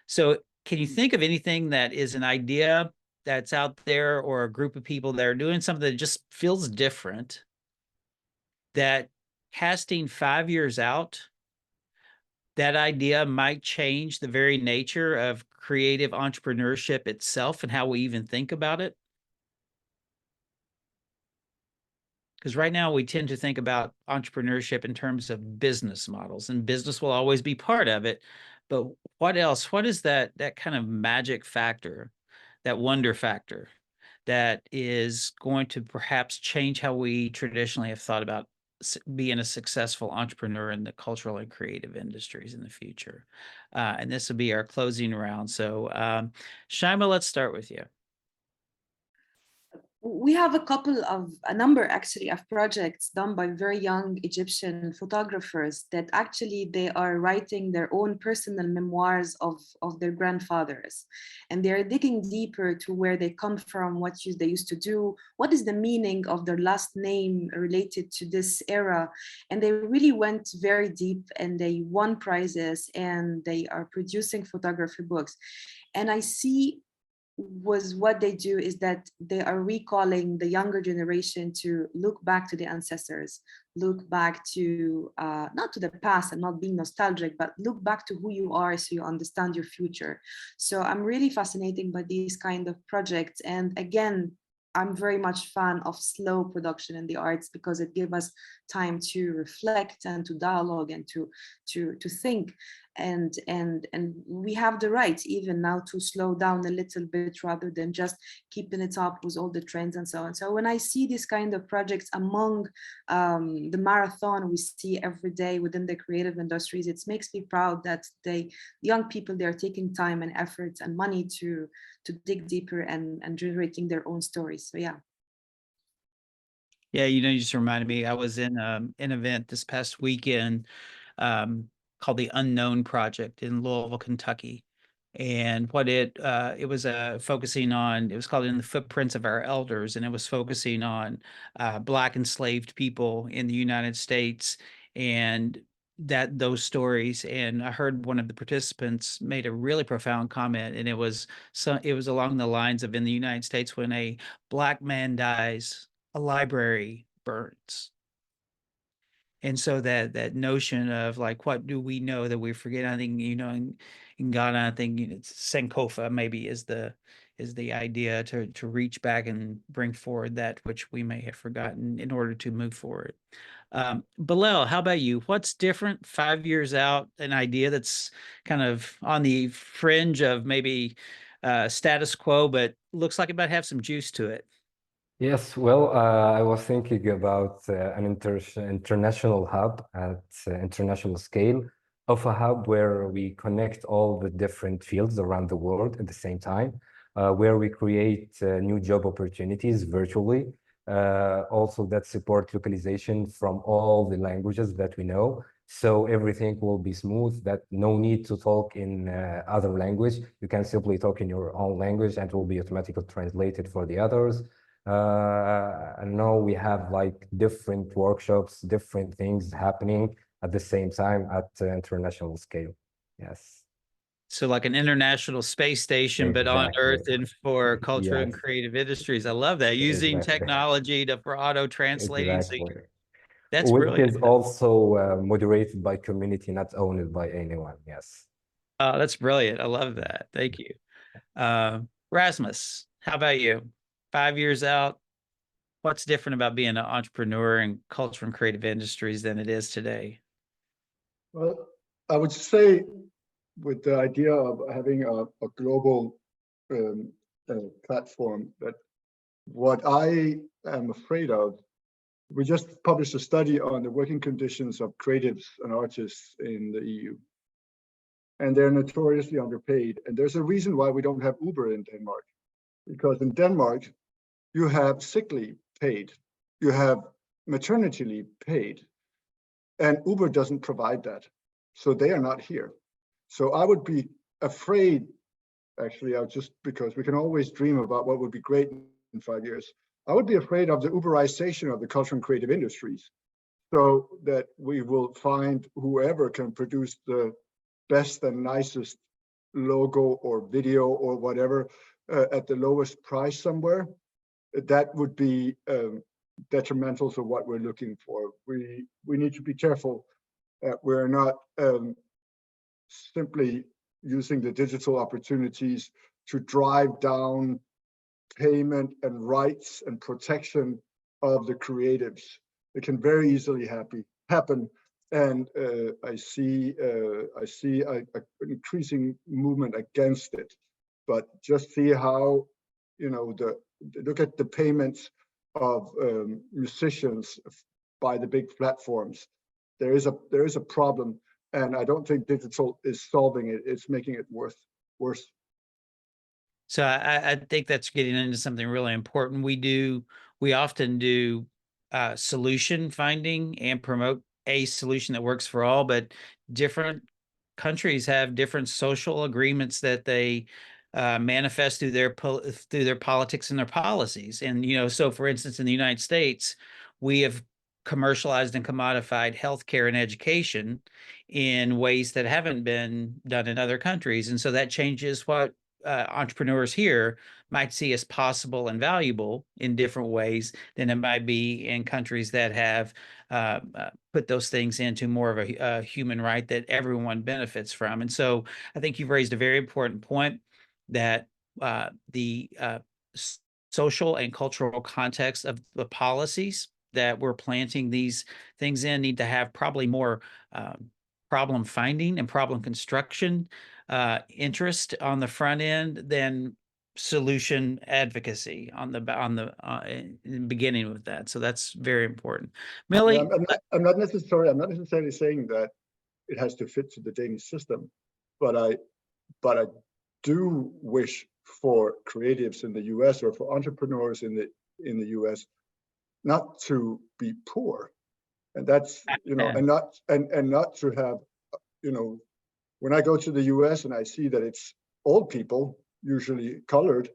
So can you think of anything that is an idea that's out there, or a group of people that are doing something that just feels different, that casting 5 years out, that idea might change the very nature of creative entrepreneurship itself and how we even think about it? Because right now we tend to think about entrepreneurship in terms of business models, and business will always be part of it. But what else? What is that kind of magic factor, that wonder factor, that is going to perhaps change how we traditionally have thought about being a successful entrepreneur in the cultural and creative industries in the future? And this will be our closing round. So Shaima, let's start with you. We have a number actually of projects done by very young Egyptian photographers that actually they are writing their own personal memoirs of their grandfathers. And they're digging deeper to where they come from, what they used to do, what is the meaning of their last name related to this era. And they really went very deep and they won prizes and they are producing photography books. And I see what they do is that they are recalling the younger generation to look back to the ancestors, look back to not to the past and not being nostalgic, but look back to who you are so you understand your future. So I'm really fascinated by these kind of projects. And again, I'm very much fan of slow production in the arts because it gives us time to reflect and to dialogue and to think. And we have the right even now to slow down a little bit rather than just keeping it up with all the trends and so on. So when I see these kind of projects among the marathon we see every day within the creative industries, it makes me proud that young people, they're taking time and efforts and money to dig deeper and generating their own stories. So yeah. Yeah, you just reminded me, I was in an event this past weekend called the Unknown Project in Louisville, Kentucky. And what it was focusing on, it was called In the Footprints of Our Elders, and it was focusing on Black enslaved people in the United States and those stories. And I heard one of the participants made a really profound comment, and it was along the lines of, in the United States, when a Black man dies, a library burns. And so that notion of like, what do we know that we forget? I think, in Ghana, I think Sankofa maybe is the idea to reach back and bring forward that which we may have forgotten in order to move forward. Bilel, how about you? What's different 5 years out, an idea that's kind of on the fringe of maybe status quo, but looks like it might have some juice to it? Yes, well, I was thinking about an international hub at international scale, of a hub where we connect all the different fields around the world at the same time, where we create new job opportunities virtually, also that support localization from all the languages that we know. So everything will be smooth, that no need to talk in other language. You can simply talk in your own language and it will be automatically translated for the others. And now we have like different workshops, different things happening at the same time at international scale. Yes. So like an international space station, but on Earth and for culture and creative industries. I love that. Using technology for auto translating. That's brilliant. Which is also moderated by community, not owned by anyone. Yes. That's brilliant. I love that. Thank you. Rasmus, how about you? 5 years out, what's different about being an entrepreneur in culture and creative industries than it is today? Well, I would say with the idea of having a global platform, that what I am afraid of, we just published a study on the working conditions of creatives and artists in the EU. And they're notoriously underpaid. And there's a reason why we don't have Uber in Denmark. Because in Denmark, you have sick leave paid, you have maternity leave paid, and Uber doesn't provide that. So they are not here. So I would be afraid, actually, just because we can always dream about what would be great in 5 years. I would be afraid of the Uberization of the culture and creative industries, so that we will find whoever can produce the best and nicest logo or video or whatever at the lowest price somewhere. That would be detrimental to what we're looking for. We need to be careful that we're not simply using the digital opportunities to drive down payment and rights and protection of the creatives. It can very easily happen. And I see an increasing movement against it. But just see how, look at the payments of musicians by the big platforms. There is a problem, and I don't think digital is solving it. It's making it worse. So I think that's getting into something really important. We often do solution finding and promote a solution that works for all, but different countries have different social agreements that they manifest through their politics and their policies. And, so for instance, in the United States, we have commercialized and commodified healthcare and education in ways that haven't been done in other countries. And so that changes what entrepreneurs here might see as possible and valuable in different ways than it might be in countries that have put those things into more of a human right that everyone benefits from. And so I think you've raised a very important point that the social and cultural context of the policies that we're planting these things in need to have probably more problem finding and problem construction interest on the front end than solution advocacy in the beginning with that. So that's very important. Millie, I'm not necessarily saying that it has to fit to the Danish system, but I do wish for creatives in the US or for entrepreneurs in the US not to be poor, and that's and not to have when I go to the US and I see that it's old people, usually colored,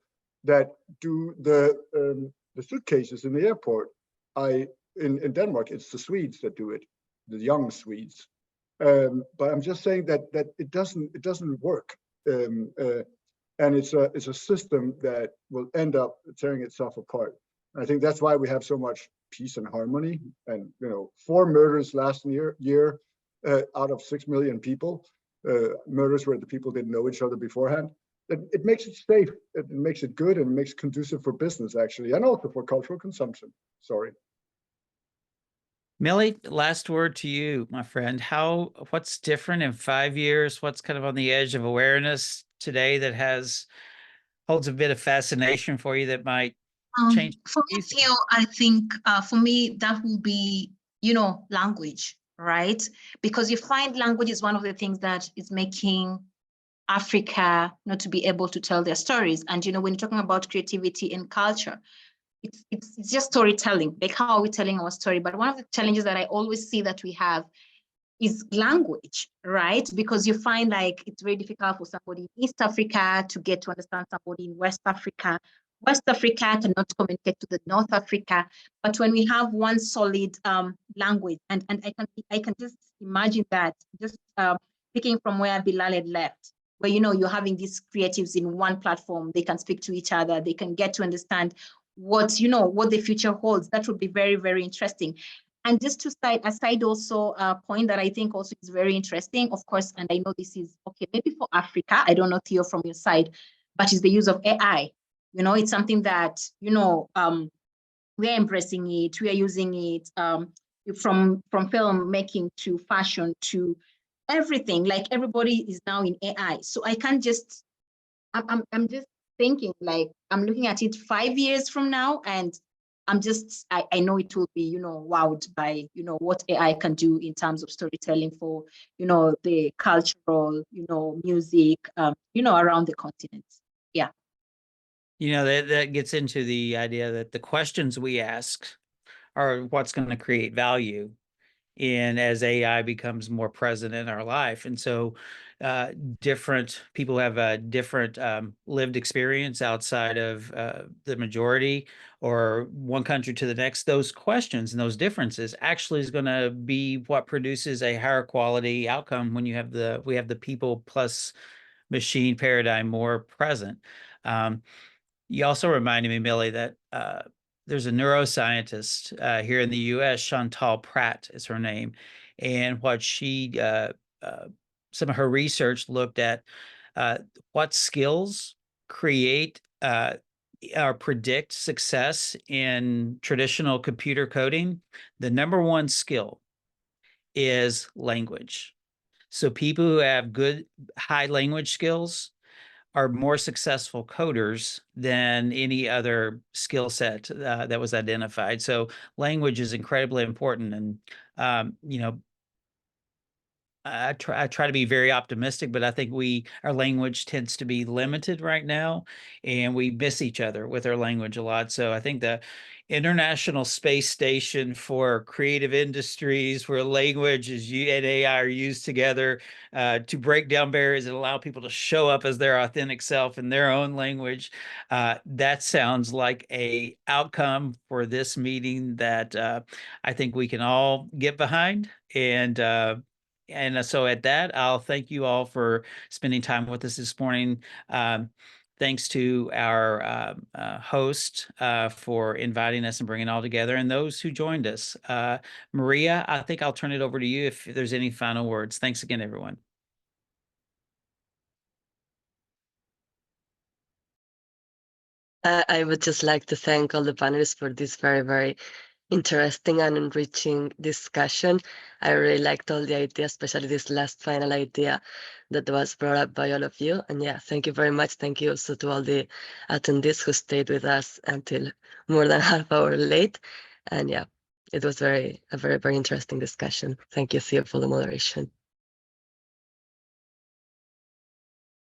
that do the suitcases in the airport. In Denmark, it's the Swedes that do it, the young Swedes. But I'm just saying that it doesn't work, and it's a system that will end up tearing itself apart. And I think that's why we have so much peace and harmony. And 4 murders last year out of 6 million people. Murders where the people didn't know each other beforehand. It makes it safe, it makes it good, and it makes it conducive for business, actually, and also for cultural consumption. Sorry. Millie, last word to you, my friend. What's different in 5 years? What's kind of on the edge of awareness today that holds a bit of fascination for you that might change? For me, Theo, I think for me, that will be, language. Right? Because you find language is one of the things that is making Africa not to be able to tell their stories. And, when you're talking about creativity and culture, it's just storytelling. Like, how are we telling our story? But one of the challenges that I always see that we have is language, right? Because you find like it's very difficult for somebody in East Africa to get to understand somebody in West Africa. West Africa cannot communicate to the North Africa, but when we have one solid language, and I can just imagine that, just picking from where Bilel had left, where you're having these creatives in one platform, they can speak to each other, they can get to understand what the future holds. That would be very, very interesting. And just to cite aside also a point that I think also is very interesting, of course, and I know this is okay maybe for Africa, I don't know, Theo, from your side, but is the use of AI. It's something that, we're embracing it, we are using it from film making to fashion to everything. Like, everybody is now in AI. So I can't just, I'm just thinking, like, I'm looking at it 5 years from now, and I know it will be, wowed by, what AI can do in terms of storytelling for, the cultural, music, around the continent. Yeah. That gets into the idea that the questions we ask are what's going to create value as AI becomes more present in our life. And so different people have a different lived experience outside of the majority or one country to the next. Those questions and those differences actually is going to be what produces a higher quality outcome when we have the people plus machine paradigm more present. You also reminded me, Millie, that there's a neuroscientist here in the U.S., Chantal Pratt is her name, and what some of her research looked at what skills create or predict success in traditional computer coding, the number one skill is language. So people who have good high language skills are more successful coders than any other skill set that was identified. So language is incredibly important. And, you know, I try to be very optimistic, but I think our language tends to be limited right now, and we miss each other with our language a lot. So I think the International Space Station for creative industries, where language and AI are used together to break down barriers and allow people to show up as their authentic self in their own language. That sounds like a outcome for this meeting that I think we can all get behind. And so at that, I'll thank you all for spending time with us this morning. Thanks to our host for inviting us and bringing it all together, and those who joined us. Maria, I think I'll turn it over to you if there's any final words. Thanks again, everyone. I would just like to thank all the panelists for this very, very interesting and enriching discussion. I really liked all the ideas, especially this last final idea that was brought up by all of you. And yeah, thank you very much. Thank you also to all the attendees who stayed with us until more than half hour late. And yeah, it was a very, very interesting discussion. Thank you, Theo, for the moderation.